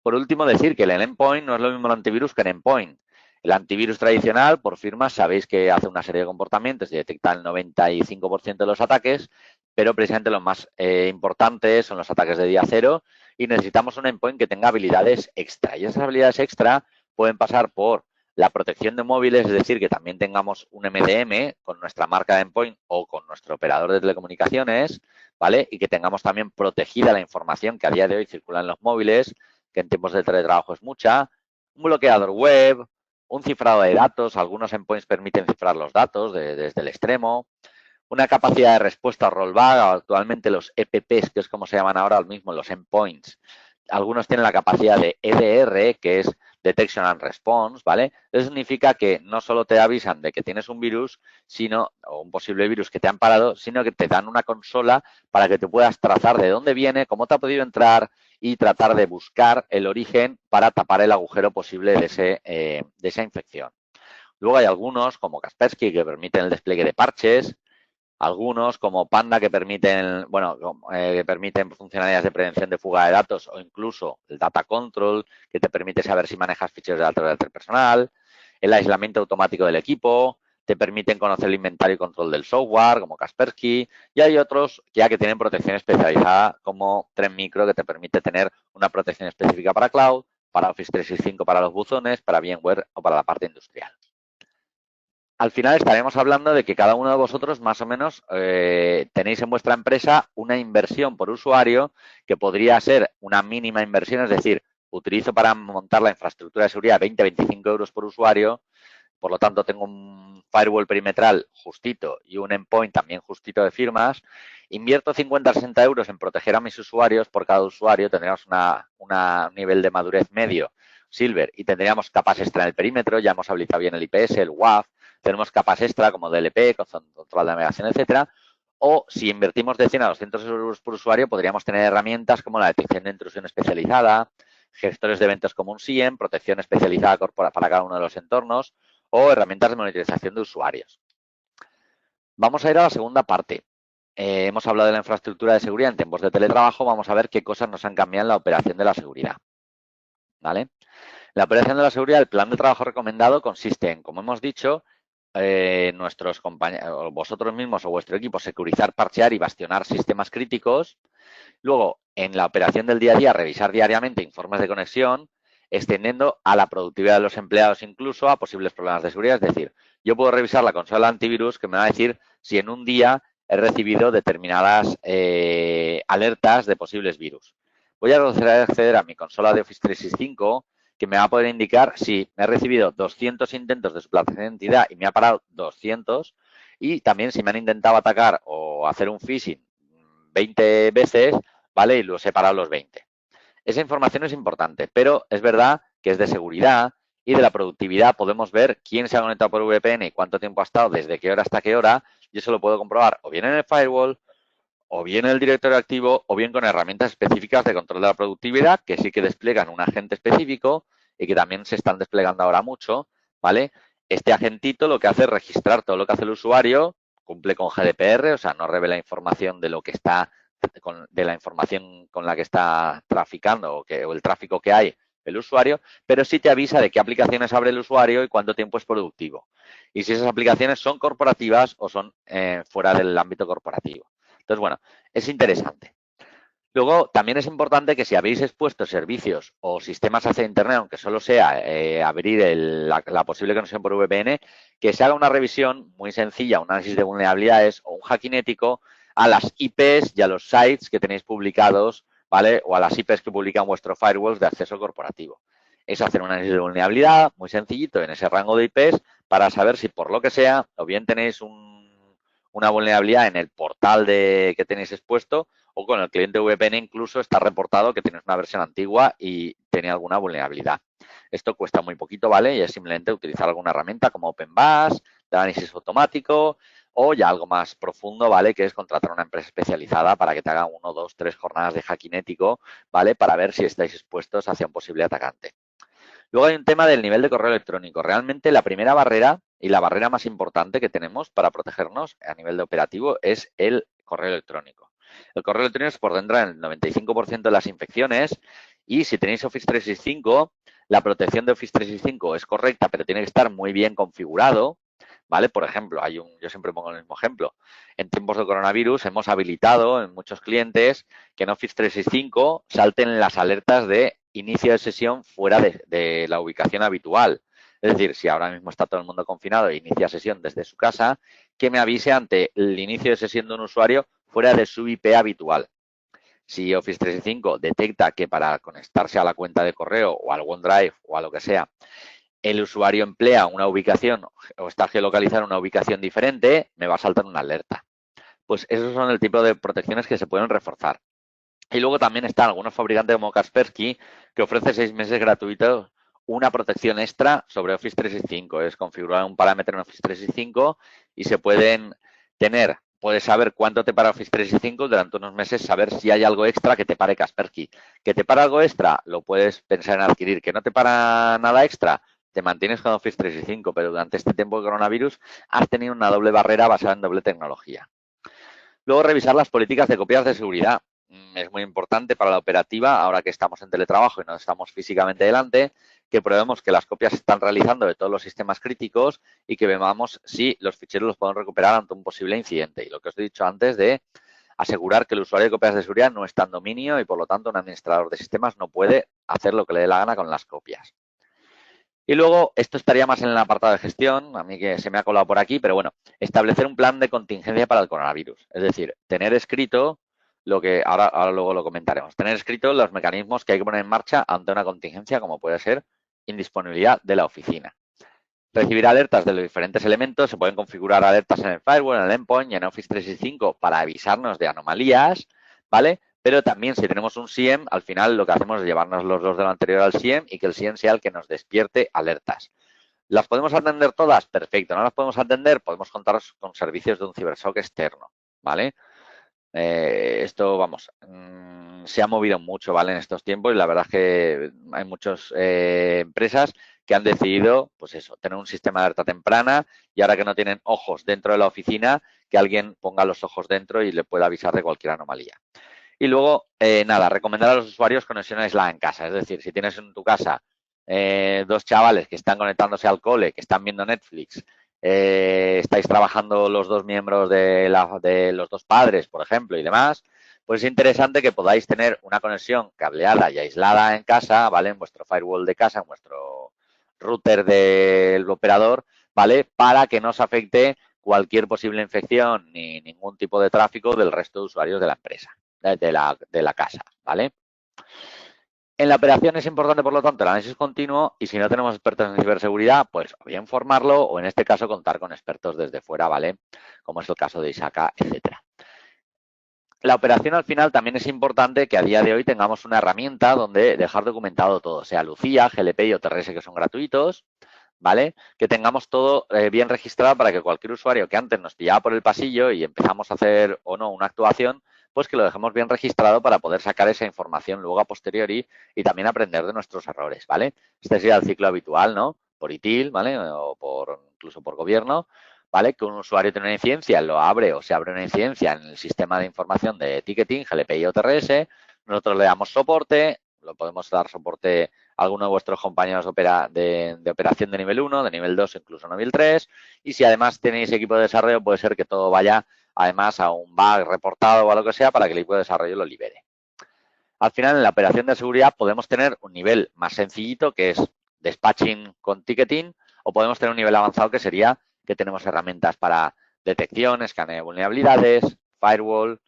B: Por último, decir que el endpoint no es lo mismo el antivirus que el endpoint. El antivirus tradicional, por firma, sabéis que hace una serie de comportamientos y detecta el 95% de los ataques, pero precisamente los más importantes son los ataques de día cero y necesitamos un endpoint que tenga habilidades extra. Y esas habilidades extra pueden pasar por la protección de móviles, es decir, que también tengamos un MDM con nuestra marca de endpoint o con nuestro operador de telecomunicaciones, ¿vale? Y que tengamos también protegida la información que a día de hoy circula en los móviles, que en tiempos de teletrabajo es mucha, un bloqueador web, un cifrado de datos, algunos endpoints permiten cifrar los datos desde el extremo, una capacidad de respuesta a rollback, actualmente los EPPs, que es como se llaman ahora mismo los endpoints, algunos tienen la capacidad de EDR, que es Detection and Response, ¿vale? Eso significa que no solo te avisan de que tienes un virus, o un posible virus que te han parado, sino que te dan una consola para que te puedas trazar de dónde viene, cómo te ha podido entrar y tratar de buscar el origen para tapar el agujero posible de esa infección. Luego hay algunos, como Kaspersky, que permiten el despliegue de parches, algunos como Panda que permiten, que permiten funcionalidades de prevención de fuga de datos o incluso el Data Control que te permite saber si manejas ficheros de datos del personal, el aislamiento automático del equipo, te permiten conocer el inventario y control del software como Kaspersky y hay otros ya que tienen protección especializada como Trend Micro que te permite tener una protección específica para cloud, para Office 365 para los buzones, para VMware o para la parte industrial. Al final estaremos hablando de que cada uno de vosotros más o menos tenéis en vuestra empresa una inversión por usuario que podría ser una mínima inversión, es decir, utilizo para montar la infraestructura de seguridad 20-25 euros por usuario, por lo tanto tengo un firewall perimetral justito y un endpoint también justito de firmas, invierto 50-60 euros en proteger a mis usuarios. Por cada usuario tendríamos un nivel de madurez medio, silver, y tendríamos capas extra en el perímetro. Ya hemos habilitado bien el IPS, el WAF, tenemos capas extra como DLP, control de navegación, etcétera. O si invertimos de 100 a 200 euros por usuario, podríamos tener herramientas como la detección de intrusión especializada, gestores de eventos como un SIEM, protección especializada para cada uno de los entornos, o herramientas de monitorización de usuarios. Vamos a ir a la segunda parte. Hemos hablado de la infraestructura de seguridad en tiempos de teletrabajo. Vamos a ver qué cosas nos han cambiado en la operación de la seguridad. ¿Vale? La operación de la seguridad, el plan de trabajo recomendado consiste en, como hemos dicho, nuestros compañeros, vosotros mismos o vuestro equipo, securizar, parchear y bastionar sistemas críticos. Luego, en la operación del día a día, revisar diariamente informes de conexión, extendiendo a la productividad de los empleados incluso a posibles problemas de seguridad. Es decir, yo puedo revisar la consola antivirus que me va a decir si en un día he recibido determinadas alertas de posibles virus. Voy a acceder a mi consola de Office 365 que me va a poder indicar si me he recibido 200 intentos de suplantación de identidad y me ha parado 200, y también si me han intentado atacar o hacer un phishing 20 veces, ¿vale? Y los he parado los 20. Esa información es importante, pero es verdad que es de seguridad y de la productividad. Podemos ver quién se ha conectado por VPN y cuánto tiempo ha estado, desde qué hora hasta qué hora. Y eso lo puedo comprobar o bien en el firewall, o bien en el directorio activo, o bien con herramientas específicas de control de la productividad, que sí que despliegan un agente específico y que también se están desplegando ahora mucho, ¿vale? Este agentito lo que hace es registrar todo lo que hace el usuario, cumple con GDPR, o sea, no revela información de lo que está, de la información con la que está traficando o el tráfico que hay el usuario, pero sí te avisa de qué aplicaciones abre el usuario y cuánto tiempo es productivo. Y si esas aplicaciones son corporativas o son fuera del ámbito corporativo. Entonces, bueno, es interesante. Luego, también es importante que si habéis expuesto servicios o sistemas hacia Internet, aunque solo sea abrir la posible conexión por VPN, que se haga una revisión muy sencilla, un análisis de vulnerabilidades o un hacking ético a las IPs y a los sites que tenéis publicados, ¿vale? O a las IPs que publican vuestro firewall de acceso corporativo. Es hacer un análisis de vulnerabilidad muy sencillito en ese rango de IPs para saber si por lo que sea, o bien tenéis una vulnerabilidad en el portal que tenéis expuesto, o con el cliente VPN incluso está reportado que tienes una versión antigua y tiene alguna vulnerabilidad. Esto cuesta muy poquito, ¿vale? Y es simplemente utilizar alguna herramienta como OpenBash, de análisis automático, o ya algo más profundo, ¿vale? Que es contratar una empresa especializada para que te haga 1, 2, 3 jornadas de hacking ético, ¿vale? Para ver si estáis expuestos hacia un posible atacante. Luego hay un tema del nivel de correo electrónico. Realmente la primera barrera y la barrera más importante que tenemos para protegernos a nivel de operativo es el correo electrónico. El correo electrónico es por dentro del 95% de las infecciones, y si tenéis Office 365, la protección de Office 365 es correcta, pero tiene que estar muy bien configurado, ¿vale? Por ejemplo, yo siempre pongo el mismo ejemplo. En tiempos de coronavirus hemos habilitado en muchos clientes que en Office 365 salten las alertas de inicio de sesión fuera de la ubicación habitual. Es decir, si ahora mismo está todo el mundo confinado e inicia sesión desde su casa, que me avise ante el inicio de sesión de un usuario fuera de su IP habitual. Si Office 365 detecta que para conectarse a la cuenta de correo o al OneDrive o a lo que sea, el usuario emplea una ubicación o está geolocalizado en una ubicación diferente, me va a saltar una alerta. Pues esos son el tipo de protecciones que se pueden reforzar. Y luego también están algunos fabricantes como Kaspersky, que ofrece 6 meses gratuitos una protección extra sobre Office 365. Es configurar un parámetro en Office 365 y se puedes saber cuánto te para Office 365 durante unos meses, saber si hay algo extra que te pare Kaspersky. Que te para algo extra, lo puedes pensar en adquirir. Que no te para nada extra, te mantienes con Office 365, pero durante este tiempo de coronavirus has tenido una doble barrera basada en doble tecnología. Luego, revisar las políticas de copias de seguridad. Es muy importante para la operativa, ahora que estamos en teletrabajo y no estamos físicamente delante, que probemos que las copias se están realizando de todos los sistemas críticos y que veamos si los ficheros los podemos recuperar ante un posible incidente. Y lo que os he dicho antes de asegurar que el usuario de copias de seguridad no está en dominio y, por lo tanto, un administrador de sistemas no puede hacer lo que le dé la gana con las copias. Y luego, esto estaría más en el apartado de gestión, a mí que se me ha colado por aquí, pero bueno, establecer un plan de contingencia para el coronavirus. Es decir, tener escrito lo que ahora luego lo comentaremos. Tener escritos los mecanismos que hay que poner en marcha ante una contingencia, como puede ser indisponibilidad de la oficina. Recibir alertas de los diferentes elementos. Se pueden configurar alertas en el firewall, en el endpoint y en Office 365 para avisarnos de anomalías, ¿vale? Pero también si tenemos un SIEM, al final lo que hacemos es llevarnos los dos de lo anterior al SIEM y que el SIEM sea el que nos despierte alertas. ¿Las podemos atender todas? Perfecto. ¿No las podemos atender? Podemos contar con servicios de un cibersec externo, ¿vale? Esto, vamos, se ha movido mucho, ¿vale? En estos tiempos y la verdad es que hay muchas empresas que han decidido, pues eso, tener un sistema de alerta temprana y ahora que no tienen ojos dentro de la oficina, que alguien ponga los ojos dentro y le pueda avisar de cualquier anomalía. Y luego, nada, recomendar a los usuarios conexión aislada en casa. Es decir, si tienes en tu casa dos chavales que están conectándose al cole, que están viendo Netflix, estáis trabajando los dos miembros de los dos padres, por ejemplo, y demás, pues es interesante que podáis tener una conexión cableada y aislada en casa, ¿vale? En vuestro firewall de casa, en vuestro router del operador, ¿vale? Para que no os afecte cualquier posible infección ni ningún tipo de tráfico del resto de usuarios de la empresa, de la casa, ¿vale? En la operación es importante, por lo tanto, el análisis continuo y si no tenemos expertos en ciberseguridad, pues o bien formarlo o en este caso contar con expertos desde fuera, ¿vale? Como es el caso de Isaka, etcétera. La operación al final también es importante que a día de hoy tengamos una herramienta donde dejar documentado todo, sea Lucía, GLP y OTRS que son gratuitos, ¿vale? Que tengamos todo bien registrado para que cualquier usuario que antes nos pillaba por el pasillo y empezamos a hacer o no una actuación, pues que lo dejemos bien registrado para poder sacar esa información luego a posteriori y también aprender de nuestros errores, ¿vale? Este sería el ciclo habitual, ¿no? Por ITIL, ¿vale? O incluso por gobierno, ¿vale? Que un usuario tiene una incidencia, lo abre o se abre una incidencia en el sistema de información de ticketing, GLP y OTRS, nosotros le damos soporte, lo podemos dar soporte a alguno de vuestros compañeros de operación de nivel 1, de nivel 2, incluso nivel 3, y si además tenéis equipo de desarrollo, puede ser que todo vaya además a un bug reportado o a lo que sea para que el equipo de desarrollo lo libere. Al final, en la operación de seguridad podemos tener un nivel más sencillito, que es dispatching con ticketing, o podemos tener un nivel avanzado que sería que tenemos herramientas para detección, escaneo de vulnerabilidades, firewall,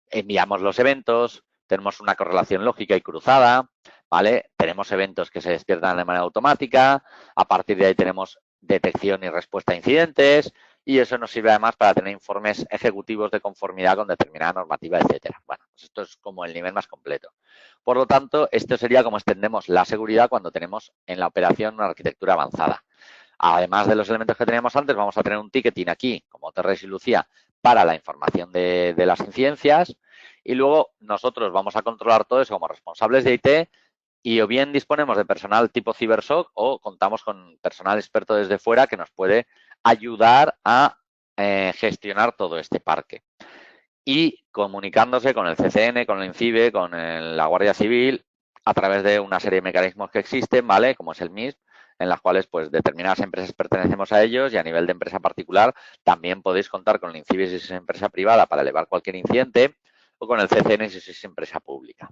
B: enviamos los eventos, tenemos una correlación lógica y cruzada, ¿vale? Tenemos eventos que se despiertan de manera automática, a partir de ahí tenemos detección y respuesta a incidentes y eso nos sirve además para tener informes ejecutivos de conformidad con determinada normativa, etcétera. Bueno, pues esto es como el nivel más completo. Por lo tanto, esto sería como extendemos la seguridad cuando tenemos en la operación una arquitectura avanzada. Además de los elementos que teníamos antes, vamos a tener un ticketing aquí, como Terres y Lucía, para la información de las incidencias. Y luego nosotros vamos a controlar todo eso como responsables de IT y o bien disponemos de personal tipo CyberSOC o contamos con personal experto desde fuera que nos puede ayudar a gestionar todo este parque. Y comunicándose con el CCN, con el INCIBE, con la Guardia Civil, a través de una serie de mecanismos que existen, ¿vale? Como es el MISP, en las cuales pues determinadas empresas pertenecemos a ellos y a nivel de empresa particular también podéis contar con el INCIBE si es empresa privada para elevar cualquier incidente o con el CCN si es empresa pública.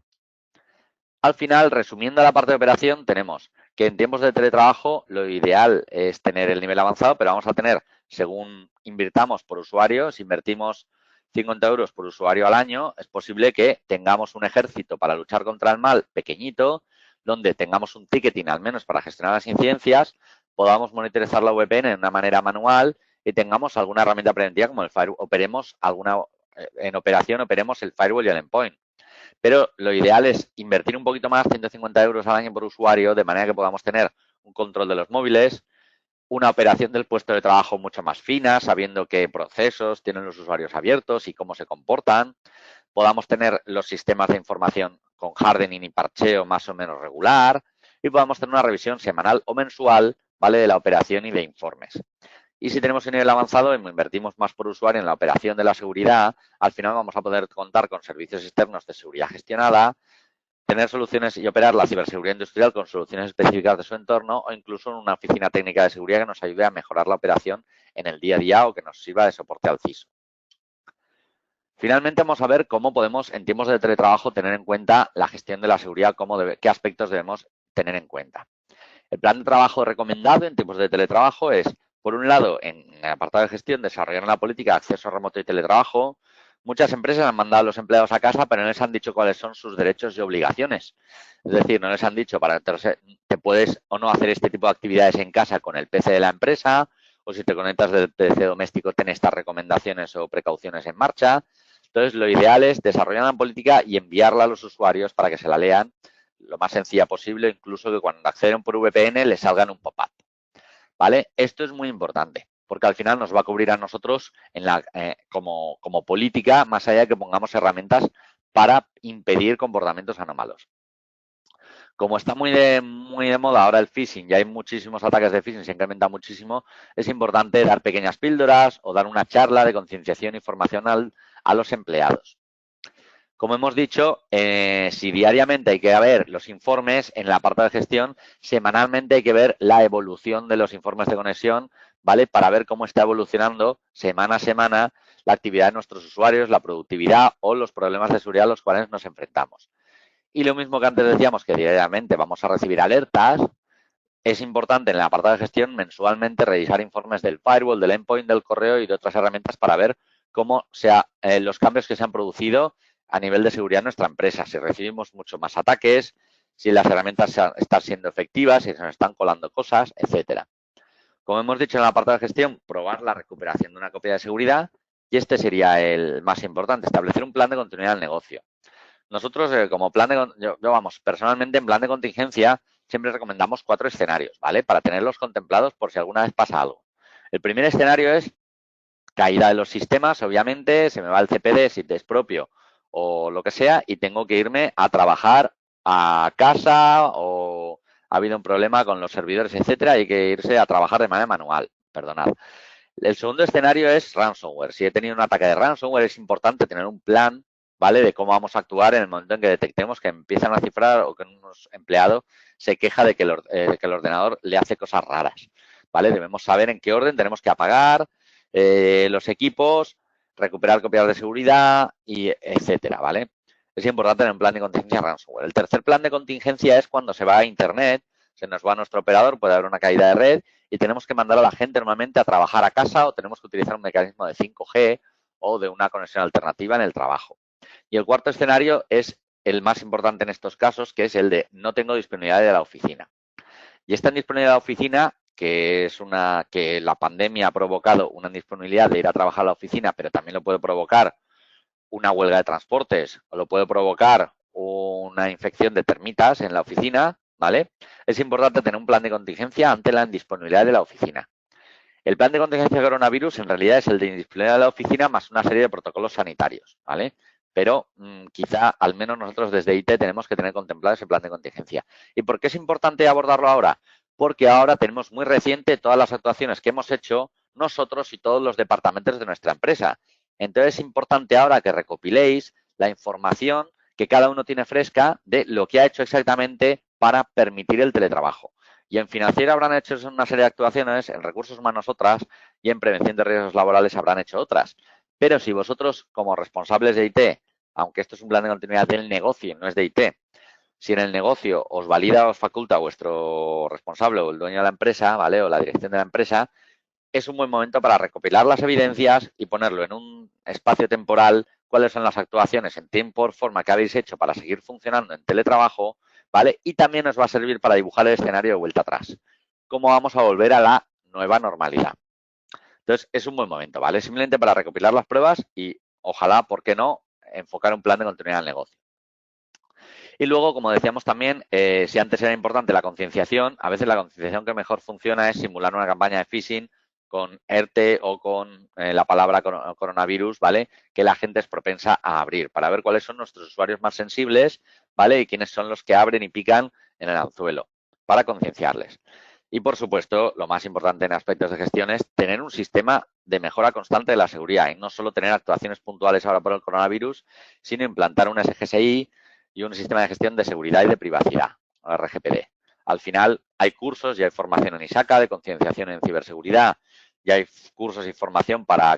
B: Al final, resumiendo la parte de operación, tenemos que en tiempos de teletrabajo lo ideal es tener el nivel avanzado, pero vamos a tener, según invirtamos por usuario, si invertimos 50 euros por usuario al año, es posible que tengamos un ejército para luchar contra el mal pequeñito, donde tengamos un ticketing al menos para gestionar las incidencias, podamos monitorizar la VPN de una manera manual y tengamos alguna herramienta preventiva como el firewall, en operación operemos el firewall y el endpoint. Pero lo ideal es invertir un poquito más, 150 euros al año por usuario, de manera que podamos tener un control de los móviles, una operación del puesto de trabajo mucho más fina, sabiendo qué procesos tienen los usuarios abiertos y cómo se comportan. Podamos tener los sistemas de información con hardening y parcheo más o menos regular y podamos tener una revisión semanal o mensual, ¿vale? De la operación y de informes. Y si tenemos un nivel avanzado y invertimos más por usuario en la operación de la seguridad, al final vamos a poder contar con servicios externos de seguridad gestionada, tener soluciones y operar la ciberseguridad industrial con soluciones específicas de su entorno o incluso en una oficina técnica de seguridad que nos ayude a mejorar la operación en el día a día o que nos sirva de soporte al CISO. Finalmente vamos a ver cómo podemos en tiempos de teletrabajo tener en cuenta la gestión de la seguridad, qué aspectos debemos tener en cuenta. El plan de trabajo recomendado en tiempos de teletrabajo es, por un lado, en el apartado de gestión, desarrollar una política de acceso remoto y teletrabajo, Muchas empresas han mandado a los empleados a casa, pero no les han dicho cuáles son sus derechos y obligaciones. Es decir, no les han dicho para te puedes o no hacer este tipo de actividades en casa con el PC de la empresa, o si te conectas del PC doméstico, ten estas recomendaciones o precauciones en marcha. Entonces, lo ideal es desarrollar una política y enviarla a los usuarios para que se la lean lo más sencilla posible, incluso que cuando acceden por VPN les salgan un pop-up. ¿Vale? Esto es muy importante, porque al final nos va a cubrir a nosotros como política, más allá de que pongamos herramientas para impedir comportamientos anómalos. Como está muy de moda ahora el phishing y hay muchísimos ataques de phishing, se incrementa muchísimo, es importante dar pequeñas píldoras o dar una charla de concienciación y formación a los empleados. Como hemos dicho, si diariamente hay que ver los informes, en la parte de gestión, semanalmente hay que ver la evolución de los informes de conexión, ¿vale? Para ver cómo está evolucionando semana a semana la actividad de nuestros usuarios, la productividad o los problemas de seguridad a los cuales nos enfrentamos. Y lo mismo que antes decíamos, que diariamente vamos a recibir alertas, es importante en la parte de gestión mensualmente revisar informes del firewall, del endpoint, del correo y de otras herramientas para ver cómo los cambios que se han producido a nivel de seguridad en nuestra empresa. Si recibimos mucho más ataques, si las herramientas están siendo efectivas, si se nos están colando cosas, etcétera. Como hemos dicho en la parte de gestión, probar la recuperación de una copia de seguridad y este sería el más importante, establecer un plan de continuidad del negocio. Nosotros, como plan de, vamos, personalmente en plan de contingencia, siempre recomendamos 4 escenarios, ¿vale? Para tenerlos contemplados por si alguna vez pasa algo. El primer escenario es caída de los sistemas, obviamente, se me va el CPD, si te es propio o lo que sea, y tengo que irme a trabajar a casa o ha habido un problema con los servidores, etcétera, hay que irse a trabajar de manera manual, perdonad. El segundo escenario es ransomware. Si he tenido un ataque de ransomware, es importante tener un plan, ¿vale? De cómo vamos a actuar en el momento en que detectemos que empiezan a cifrar o que un empleado se queja de que el ordenador le hace cosas raras, ¿vale? Debemos saber en qué orden tenemos que apagar los equipos, recuperar copias de seguridad, y etcétera, ¿vale? Es importante tener un plan de contingencia ransomware. El tercer plan de contingencia es cuando se va a Internet, se nos va a nuestro operador, puede haber una caída de red y tenemos que mandar a la gente normalmente a trabajar a casa o tenemos que utilizar un mecanismo de 5G o de una conexión alternativa en el trabajo. Y el cuarto escenario es el más importante en estos casos, que es el de no tengo disponibilidad de la oficina. Y esta indisponibilidad de la oficina, que es que la pandemia ha provocado una indisponibilidad de ir a trabajar a la oficina, pero también lo puede provocar una huelga de transportes o lo puede provocar una infección de termitas en la oficina, ¿vale? Es importante tener un plan de contingencia ante la indisponibilidad de la oficina. El plan de contingencia de coronavirus en realidad es el de indisponibilidad de la oficina más una serie de protocolos sanitarios, ¿vale? Pero quizá al menos nosotros desde IT tenemos que tener contemplado ese plan de contingencia. ¿Y por qué es importante abordarlo ahora? Porque ahora tenemos muy reciente todas las actuaciones que hemos hecho nosotros y todos los departamentos de nuestra empresa. Entonces es importante ahora que recopiléis la información que cada uno tiene fresca de lo que ha hecho exactamente para permitir el teletrabajo. Y en financiera habrán hecho una serie de actuaciones, en recursos humanos otras y en prevención de riesgos laborales habrán hecho otras. Pero si vosotros, como responsables de IT, aunque esto es un plan de continuidad del negocio, no es de IT, si en el negocio os valida o os faculta vuestro responsable o el dueño de la empresa, ¿vale? O la dirección de la empresa, es un buen momento para recopilar las evidencias y ponerlo en un espacio temporal, cuáles son las actuaciones en tiempo o forma que habéis hecho para seguir funcionando en teletrabajo, ¿vale? Y también os va a servir para dibujar el escenario de vuelta atrás. ¿Cómo vamos a volver a la nueva normalidad? Entonces, es un buen momento, ¿vale? Simplemente para recopilar las pruebas y ojalá, ¿por qué no?, enfocar un plan de continuidad del negocio. Y luego, como decíamos también, si antes era importante la concienciación, a veces la concienciación que mejor funciona es simular una campaña de phishing con ERTE o con la palabra coronavirus, ¿vale? Que la gente es propensa a abrir, para ver cuáles son nuestros usuarios más sensibles, ¿vale? Y quiénes son los que abren y pican en el anzuelo, para concienciarles. Y, por supuesto, lo más importante en aspectos de gestión es tener un sistema de mejora constante de la seguridad y no solo tener actuaciones puntuales ahora por el coronavirus, sino implantar un SGSI y un sistema de gestión de seguridad y de privacidad, RGPD. Al final hay cursos y hay formación en ISACA de concienciación en ciberseguridad y hay cursos y formación para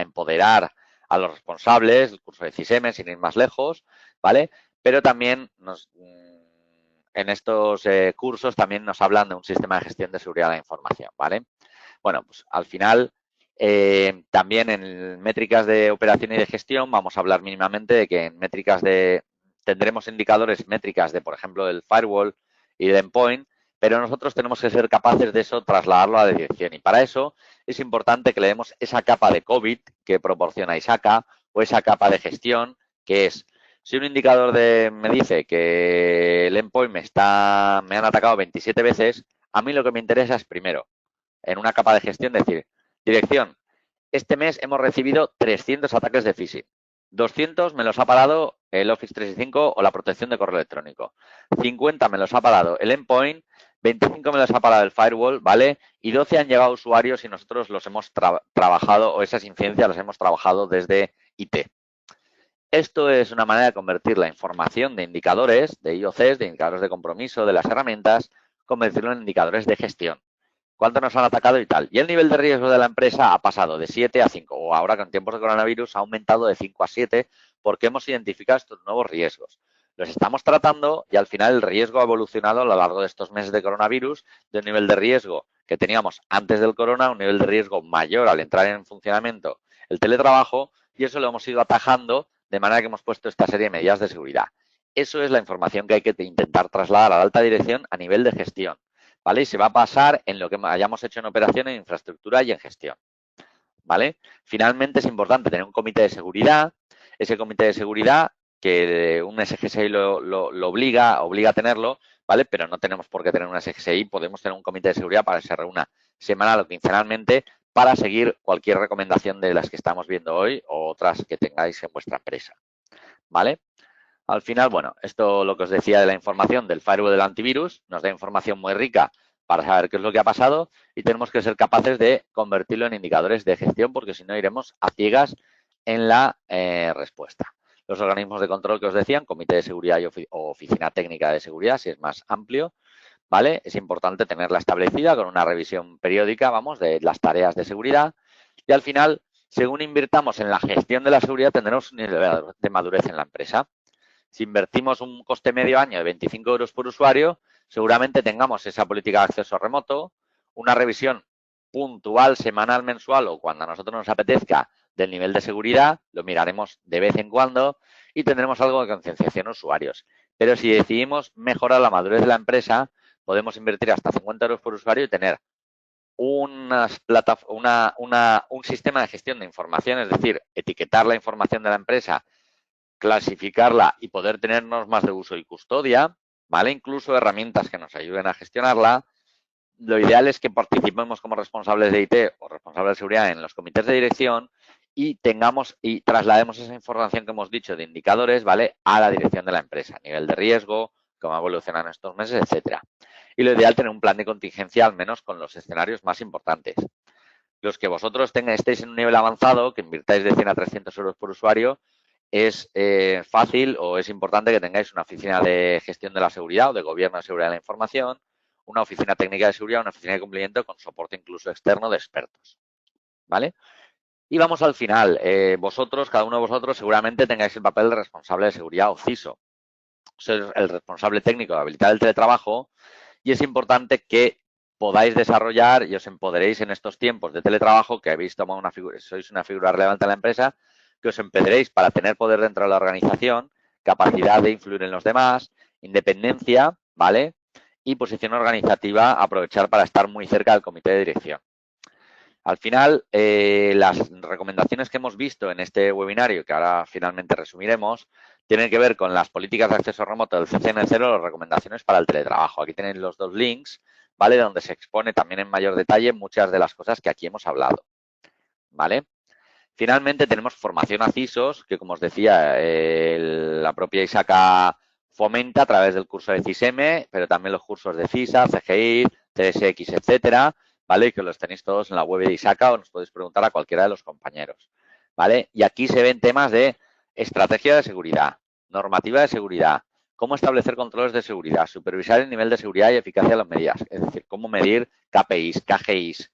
B: empoderar a los responsables, el curso de CISM, sin ir más lejos, ¿vale? Pero también en estos cursos también nos hablan de un sistema de gestión de seguridad de la información, ¿vale? Bueno, pues al final También en métricas de operación y de gestión vamos a hablar mínimamente de que en métricas tendremos indicadores, métricas de, por ejemplo, del firewall y del endpoint, pero nosotros tenemos que ser capaces de eso trasladarlo a la dirección. Y para eso es importante que le demos esa capa de COVID que proporciona ISACA o esa capa de gestión que es, si un indicador me dice que el endpoint me han atacado 27 veces, a mí lo que me interesa es primero, en una capa de gestión, decir, dirección, este mes hemos recibido 300 ataques de phishing. 200 me los ha parado el Office 365 o la protección de correo electrónico. 50 me los ha parado el endpoint, 25 me los ha parado el firewall, ¿vale? Y 12 han llegado usuarios y nosotros los hemos trabajado, o esas incidencias las hemos trabajado desde IT. Esto es una manera de convertir la información de indicadores, de IOCs, de indicadores de compromiso, de las herramientas, convertirlo en indicadores de gestión. ¿Cuánto nos han atacado y tal? Y el nivel de riesgo de la empresa ha pasado de 7 a 5, o ahora que en tiempos de coronavirus ha aumentado de 5 a 7 porque hemos identificado estos nuevos riesgos. Los estamos tratando y al final el riesgo ha evolucionado a lo largo de estos meses de coronavirus de un nivel de riesgo que teníamos antes del corona, un nivel de riesgo mayor al entrar en funcionamiento el teletrabajo, y eso lo hemos ido atajando de manera que hemos puesto esta serie de medidas de seguridad. Eso es la información que hay que intentar trasladar a la alta dirección a nivel de gestión, ¿vale? Y se va a pasar en lo que hayamos hecho en operación, en infraestructura y en gestión, ¿vale? Finalmente es importante tener un comité de seguridad. Ese comité de seguridad que un SGSI lo obliga a tenerlo, ¿vale? Pero no tenemos por qué tener un SGSI, podemos tener un comité de seguridad para que se reúna semanal o quincenalmente para seguir cualquier recomendación de las que estamos viendo hoy o otras que tengáis en vuestra empresa, ¿vale? Al final, bueno, esto lo que os decía de la información del firewall del antivirus, nos da información muy rica para saber qué es lo que ha pasado y tenemos que ser capaces de convertirlo en indicadores de gestión porque si no iremos a ciegas en la respuesta. Los organismos de control que os decían, comité de seguridad o oficina técnica de seguridad, si es más amplio, ¿vale? Es importante tenerla establecida con una revisión periódica, vamos, de las tareas de seguridad y al final, según invirtamos en la gestión de la seguridad, tendremos un nivel de madurez en la empresa. Si invertimos un coste medio año de 25 euros por usuario, seguramente tengamos esa política de acceso remoto, una revisión puntual, semanal, mensual o cuando a nosotros nos apetezca del nivel de seguridad, lo miraremos de vez en cuando y tendremos algo de concienciación a usuarios. Pero si decidimos mejorar la madurez de la empresa, podemos invertir hasta 50 euros por usuario y tener un sistema de gestión de información, es decir, etiquetar la información de la empresa, clasificarla y poder tener normas de uso y custodia, ¿vale? Incluso herramientas que nos ayuden a gestionarla. Lo ideal es que participemos como responsables de IT o responsables de seguridad en los comités de dirección y tengamos y traslademos esa información que hemos dicho de indicadores, ¿vale? A la dirección de la empresa, nivel de riesgo, cómo evolucionan estos meses, etcétera. Y lo ideal es tener un plan de contingencia al menos con los escenarios más importantes. Los que vosotros estéis en un nivel avanzado, que invirtáis de 100 a 300 euros por usuario, es fácil o es importante que tengáis una oficina de gestión de la seguridad o de gobierno de seguridad de la información, una oficina técnica de seguridad, una oficina de cumplimiento con soporte incluso externo de expertos, ¿vale? Y vamos al final. Vosotros, cada uno de vosotros, seguramente tengáis el papel de responsable de seguridad o CISO. Sois el responsable técnico de habilitar el teletrabajo y es importante que podáis desarrollar y os empoderéis en estos tiempos de teletrabajo, que habéis tomado sois una figura relevante en la empresa, que os empoderéis para tener poder dentro de la organización, capacidad de influir en los demás, independencia, ¿vale? Y posición organizativa, aprovechar para estar muy cerca del comité de dirección. Al final, las recomendaciones que hemos visto en este webinario, que ahora finalmente resumiremos, tienen que ver con las políticas de acceso remoto del CCN0, las recomendaciones para el teletrabajo. Aquí tenéis los dos links, ¿vale? Donde se expone también en mayor detalle muchas de las cosas que aquí hemos hablado, ¿vale? Finalmente tenemos formación a CISOs, que como os decía, la propia ISACA fomenta a través del curso de CISM, pero también los cursos de CISA, CGI, CSX, etcétera, ¿vale? Que los tenéis todos en la web de ISACA o nos podéis preguntar a cualquiera de los compañeros, ¿vale? Y aquí se ven temas de estrategia de seguridad, normativa de seguridad, cómo establecer controles de seguridad, supervisar el nivel de seguridad y eficacia de las medidas, es decir, cómo medir KPIs, KGIs,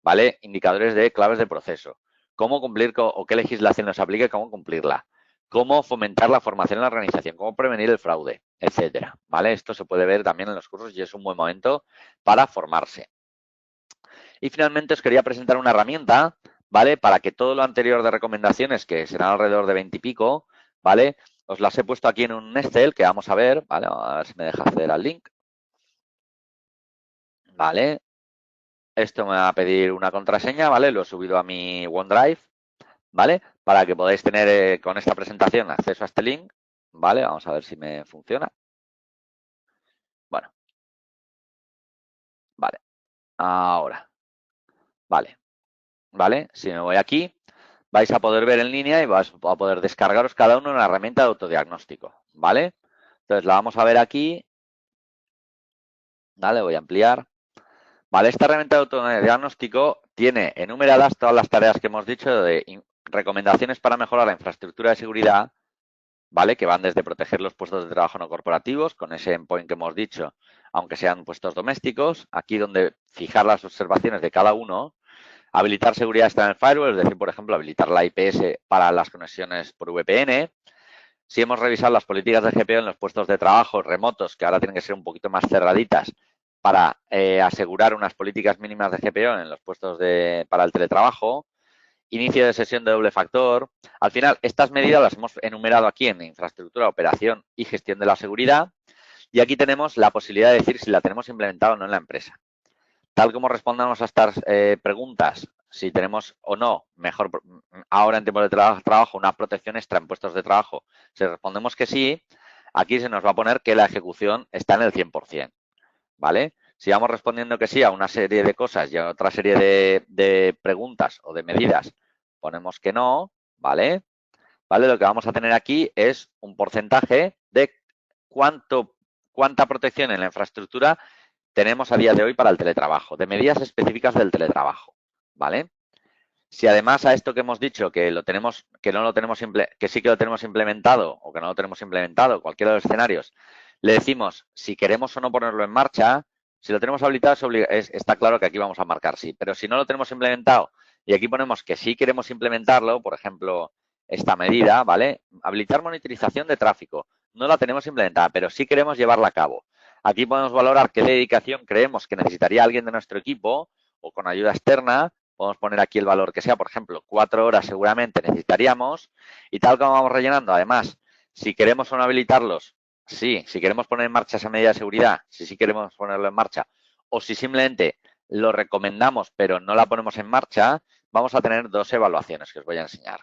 B: ¿vale? Indicadores de claves de proceso, cómo cumplir o qué legislación nos aplique, cómo cumplirla, cómo fomentar la formación en la organización, cómo prevenir el fraude, etcétera, ¿vale? Esto se puede ver también en los cursos y es un buen momento para formarse. Y finalmente os quería presentar una herramienta, ¿vale? Para que todo lo anterior de recomendaciones, que serán alrededor de 20 y pico, ¿vale? Os las he puesto aquí en un Excel que vamos a ver, ¿vale? A ver si me deja acceder al link. ¿Vale? Esto me va a pedir una contraseña, ¿vale? Lo he subido a mi OneDrive, ¿vale? Para que podáis tener con esta presentación acceso a este link, ¿vale? Vamos a ver si me funciona. Bueno, vale. Ahora, vale. ¿Vale? Si me voy aquí, vais a poder ver en línea y vais a poder descargaros cada uno una herramienta de autodiagnóstico, ¿vale? Entonces la vamos a ver aquí, ¿vale? Voy a ampliar. Vale, esta herramienta de autodiagnóstico tiene enumeradas todas las tareas que hemos dicho de recomendaciones para mejorar la infraestructura de seguridad, ¿vale? Que van desde proteger los puestos de trabajo no corporativos, con ese endpoint que hemos dicho, aunque sean puestos domésticos, aquí donde fijar las observaciones de cada uno, habilitar seguridad extra en el firewall, es decir, por ejemplo, habilitar la IPS para las conexiones por VPN. Si hemos revisado las políticas de GPO en los puestos de trabajo remotos, que ahora tienen que ser un poquito más cerraditas, para asegurar unas políticas mínimas de GPO en los puestos para el teletrabajo. Inicio de sesión de doble factor. Al final, estas medidas las hemos enumerado aquí en infraestructura, operación y gestión de la seguridad. Y aquí tenemos la posibilidad de decir si la tenemos implementada o no en la empresa. Tal como respondamos a estas preguntas, si tenemos o no, mejor ahora en tiempos de trabajo, una protección extra en puestos de trabajo, si respondemos que sí, aquí se nos va a poner que la ejecución está en el 100%, ¿vale? Si vamos respondiendo que sí a una serie de cosas y a otra serie de preguntas o de medidas, ponemos que no, ¿vale? ¿Vale? Lo que vamos a tener aquí es un porcentaje de cuánta protección en la infraestructura tenemos a día de hoy para el teletrabajo, de medidas específicas del teletrabajo, ¿vale? Si además a esto que hemos dicho que lo tenemos, que no lo tenemos que sí que lo tenemos implementado o que no lo tenemos implementado, cualquiera de los escenarios, le decimos si queremos o no ponerlo en marcha, si lo tenemos habilitado está claro que aquí vamos a marcar sí, pero si no lo tenemos implementado y aquí ponemos que sí queremos implementarlo, por ejemplo, esta medida, ¿vale? Habilitar monitorización de tráfico. No la tenemos implementada, pero sí queremos llevarla a cabo. Aquí podemos valorar qué dedicación creemos que necesitaría alguien de nuestro equipo o con ayuda externa. Podemos poner aquí el valor que sea, por ejemplo, 4 horas seguramente necesitaríamos. Y tal como vamos rellenando, además, si queremos o no habilitarlos, sí. Si queremos poner en marcha esa medida de seguridad, si sí queremos ponerlo en marcha, o si simplemente lo recomendamos pero no la ponemos en marcha, vamos a tener dos evaluaciones que os voy a enseñar.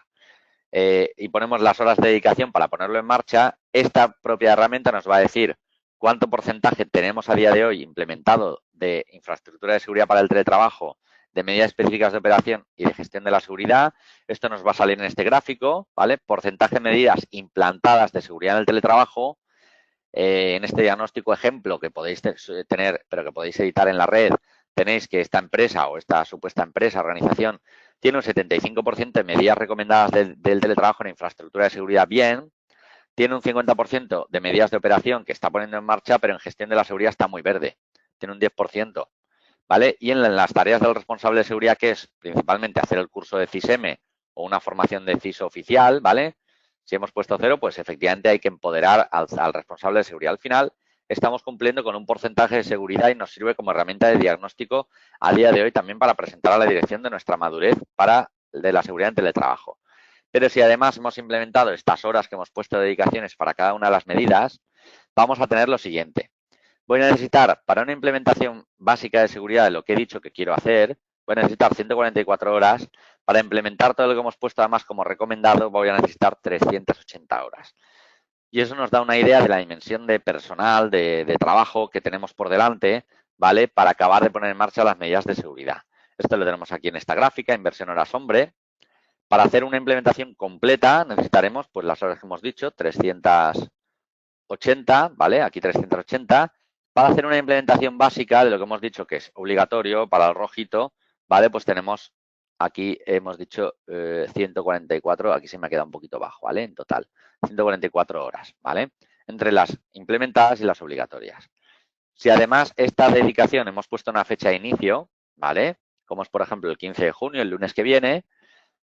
B: Y ponemos las horas de dedicación para ponerlo en marcha, esta propia herramienta nos va a decir cuánto porcentaje tenemos a día de hoy implementado de infraestructura de seguridad para el teletrabajo, de medidas específicas de operación y de gestión de la seguridad. Esto nos va a salir en este gráfico, ¿vale? Porcentaje de medidas implantadas de seguridad en el teletrabajo. En este diagnóstico ejemplo que podéis tener, pero que podéis editar en la red, tenéis que esta empresa o esta supuesta empresa, organización, tiene un 75% de medidas recomendadas del teletrabajo en infraestructura de seguridad bien, tiene un 50% de medidas de operación que está poniendo en marcha, pero en gestión de la seguridad está muy verde, tiene un 10%, ¿vale? Y en las tareas del responsable de seguridad, que es principalmente hacer el curso de CISM o una formación de CISO oficial, ¿vale? Si hemos puesto 0, pues efectivamente hay que empoderar al responsable de seguridad. Al final, estamos cumpliendo con un porcentaje de seguridad y nos sirve como herramienta de diagnóstico a día de hoy también para presentar a la dirección de nuestra madurez de la seguridad en teletrabajo. Pero si además hemos implementado estas horas que hemos puesto de dedicaciones para cada una de las medidas, vamos a tener lo siguiente. Voy a necesitar, para una implementación básica de seguridad de lo que he dicho que quiero hacer, voy a necesitar 144 horas. Para implementar todo lo que hemos puesto además como recomendado, voy a necesitar 380 horas. Y eso nos da una idea de la dimensión de personal, de trabajo que tenemos por delante, ¿vale? Para acabar de poner en marcha las medidas de seguridad. Esto lo tenemos aquí en esta gráfica, inversión horas hombre. Para hacer una implementación completa necesitaremos, pues las horas que hemos dicho, 380, ¿vale? Aquí 380. Para hacer una implementación básica de lo que hemos dicho que es obligatorio para el rojito, ¿vale? Pues tenemos, aquí hemos dicho 144, aquí se me ha quedado un poquito bajo, ¿vale? En total, 144 horas, ¿vale? Entre las implementadas y las obligatorias. Si además esta dedicación hemos puesto una fecha de inicio, ¿vale? Como es por ejemplo el 15 de junio, el lunes que viene,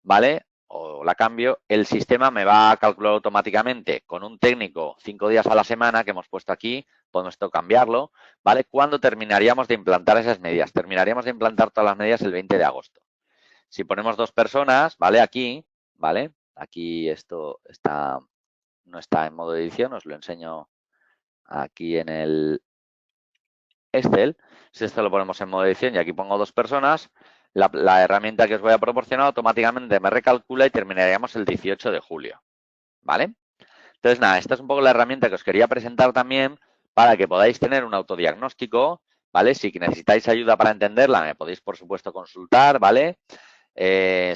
B: ¿vale? O la cambio, el sistema me va a calcular automáticamente con un técnico 5 días a la semana que hemos puesto aquí, podemos esto cambiarlo, ¿vale? ¿Cuándo terminaríamos de implantar esas medidas? Terminaríamos de implantar todas las medidas el 20 de agosto. si ponemos 2 personas, ¿vale? Aquí, ¿vale? Aquí esto no está en modo edición, os lo enseño aquí en el Excel. Si esto lo ponemos en modo edición y aquí pongo 2 personas, la herramienta que os voy a proporcionar automáticamente me recalcula y terminaríamos el 18 de julio, ¿vale? Entonces, nada, esta es un poco la herramienta que os quería presentar también para que podáis tener un autodiagnóstico, ¿vale? Si necesitáis ayuda para entenderla, me podéis, por supuesto, consultar, ¿vale?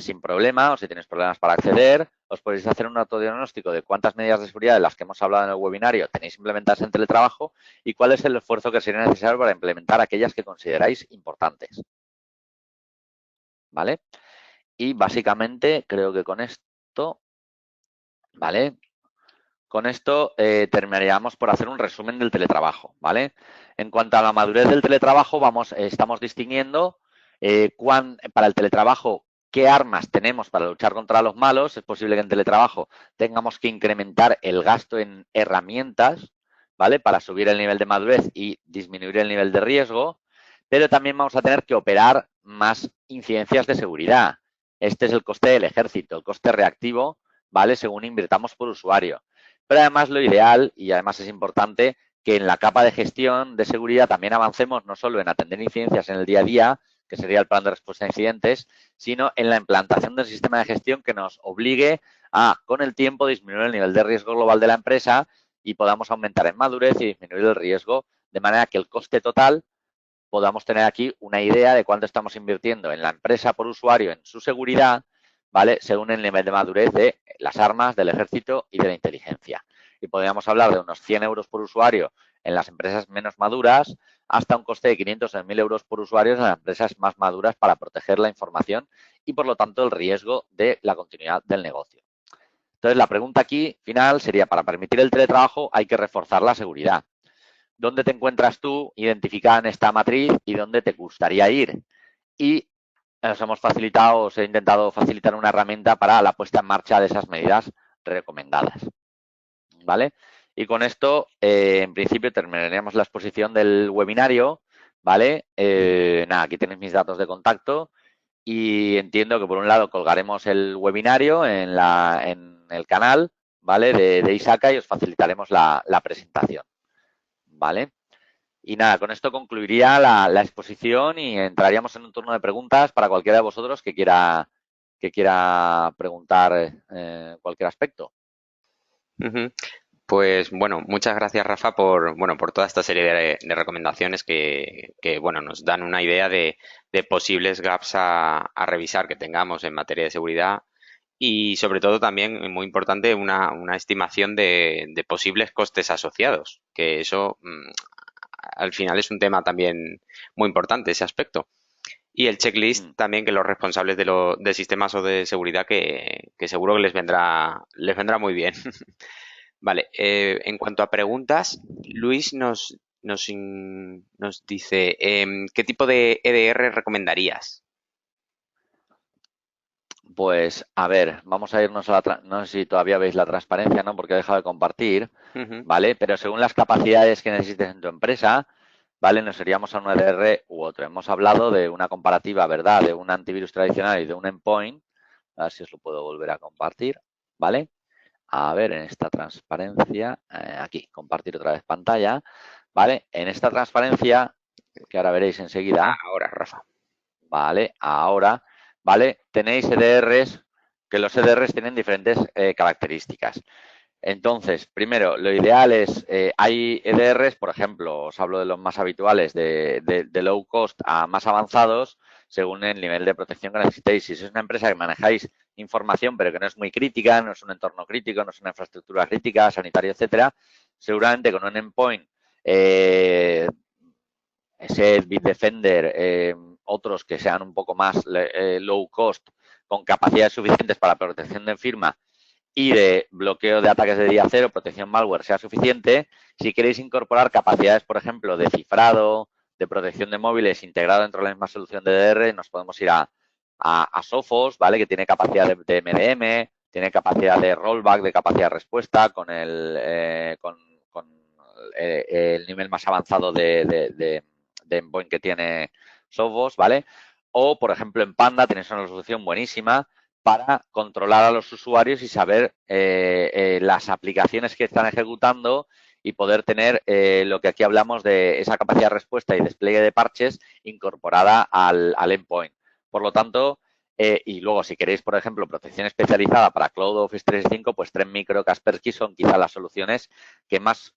B: Sin problema, o si tenéis problemas para acceder, os podéis hacer un autodiagnóstico de cuántas medidas de seguridad de las que hemos hablado en el webinario tenéis implementadas en teletrabajo y cuál es el esfuerzo que sería necesario para implementar aquellas que consideráis importantes, ¿vale? Y básicamente creo que con esto, ¿vale? Con esto terminaríamos por hacer un resumen del teletrabajo, ¿vale? En cuanto a la madurez del teletrabajo, estamos distinguiendo para el teletrabajo qué armas tenemos para luchar contra los malos. Es posible que en teletrabajo tengamos que incrementar el gasto en herramientas, ¿vale? Para subir el nivel de madurez y disminuir el nivel de riesgo, pero también vamos a tener que operar más incidencias de seguridad. Este es el coste del ejército, el coste reactivo, ¿vale? Según invirtamos por usuario. Pero además lo ideal, y además es importante, que en la capa de gestión de seguridad también avancemos no solo en atender incidencias en el día a día, que sería el plan de respuesta a incidentes, sino en la implantación del sistema de gestión que nos obligue a, con el tiempo, disminuir el nivel de riesgo global de la empresa y podamos aumentar en madurez y disminuir el riesgo, de manera que el coste total podamos tener aquí una idea de cuánto estamos invirtiendo en la empresa por usuario en su seguridad, ¿vale? Según el nivel de madurez de las armas, del ejército y de la inteligencia. Y podríamos hablar de unos 100 euros por usuario en las empresas menos maduras hasta un coste de 500 o 1.000 euros por usuario en las empresas más maduras para proteger la información y, por lo tanto, el riesgo de la continuidad del negocio. Entonces, la pregunta aquí final sería, para permitir el teletrabajo hay que reforzar la seguridad. ¿Dónde te encuentras tú identificada en esta matriz y dónde te gustaría ir? Y os he intentado facilitar una herramienta para la puesta en marcha de esas medidas recomendadas, ¿vale? Y con esto, en principio, terminaríamos la exposición del webinario, ¿vale? Nada, aquí tenéis mis datos de contacto y entiendo que por un lado colgaremos el webinario en el canal, ¿vale? De Isaka y os facilitaremos la presentación, ¿vale? Y nada, con esto concluiría la exposición y entraríamos en un turno de preguntas para cualquiera de vosotros que quiera preguntar cualquier aspecto.
A: Ujú. Pues bueno, muchas gracias Rafa por, bueno, por toda esta serie de recomendaciones que, bueno, nos dan una idea de posibles gaps a revisar que tengamos en materia de seguridad y sobre todo también, muy importante, una estimación de posibles costes asociados, que eso al final es un tema también muy importante, ese aspecto. Y el checklist
B: Mm.
A: también que los responsables de sistemas o de seguridad que seguro que les vendrá muy bien. Vale, en cuanto a preguntas, Luis nos dice, ¿qué tipo de EDR recomendarías?
B: Pues a ver, vamos a irnos no sé si todavía veis la transparencia, ¿no? Porque he dejado de compartir,
A: Ujú,
B: ¿vale? Pero según las capacidades que necesites en tu empresa, ¿vale? Nos iríamos a un EDR u otro. Hemos hablado de una comparativa, ¿verdad? De un antivirus tradicional y de un endpoint. A ver si os lo puedo volver a compartir, ¿vale? A ver, en esta transparencia, aquí, compartir otra vez pantalla, ¿vale? En esta transparencia, que ahora veréis enseguida,
A: ahora, Rafa.
B: ¿vale? Ahora, ¿vale? Tenéis EDRs, que los EDRs tienen diferentes características. Entonces, primero, lo ideal es, hay EDRs, por ejemplo, os hablo de los más habituales, de low cost a más avanzados, según el nivel de protección que necesitéis. Si sois una empresa que manejáis información, pero que no es muy crítica, no es un entorno crítico, no es una infraestructura crítica, sanitaria, etcétera, seguramente con un endpoint, ese Bitdefender, otros que sean un poco más low cost, con capacidades suficientes para protección de firma y de bloqueo de ataques de día cero, protección malware sea suficiente. Si queréis incorporar capacidades, por ejemplo, de cifrado, de protección de móviles integrado dentro de la misma solución de DR, nos podemos ir a Sophos, ¿vale? Que tiene capacidad de MDM, tiene capacidad de rollback, de capacidad de respuesta, con el nivel más avanzado de endpoint que tiene Sophos, ¿vale? O, por ejemplo, en Panda tenéis una solución buenísima para controlar a los usuarios y saber las aplicaciones que están ejecutando y poder tener lo que aquí hablamos de esa capacidad de respuesta y despliegue de parches incorporada al endpoint. Por lo tanto, y luego si queréis, por ejemplo, protección especializada para Cloud Office 365, pues Trend Micro, Kaspersky son quizás las soluciones que más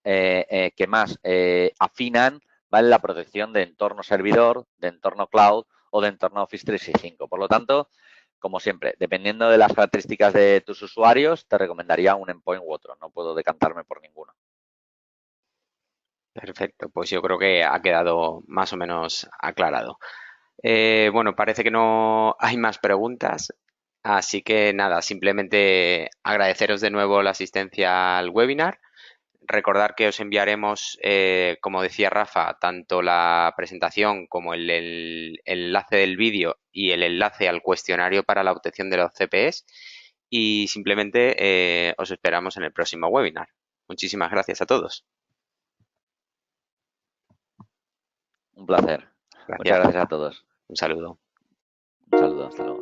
B: afinan, ¿vale?, la protección de entorno servidor, de entorno cloud o de entorno Office 365. Por lo tanto, como siempre, dependiendo de las características de tus usuarios, te recomendaría un endpoint u otro. No puedo decantarme por ninguno.
A: Perfecto, pues yo creo que ha quedado más o menos aclarado. Bueno, parece que no hay más preguntas, así que nada, simplemente agradeceros de nuevo la asistencia al webinar. Recordar que os enviaremos, como decía Rafa, tanto la presentación como el enlace del vídeo y el enlace al cuestionario para la obtención de los CPEs y simplemente os esperamos en el próximo webinar. Muchísimas gracias a todos.
B: Un placer. Muchas
A: Gracias,
B: gracias a
A: Rafa.
B: todos.
A: Un saludo.
B: Un saludo. Hasta luego.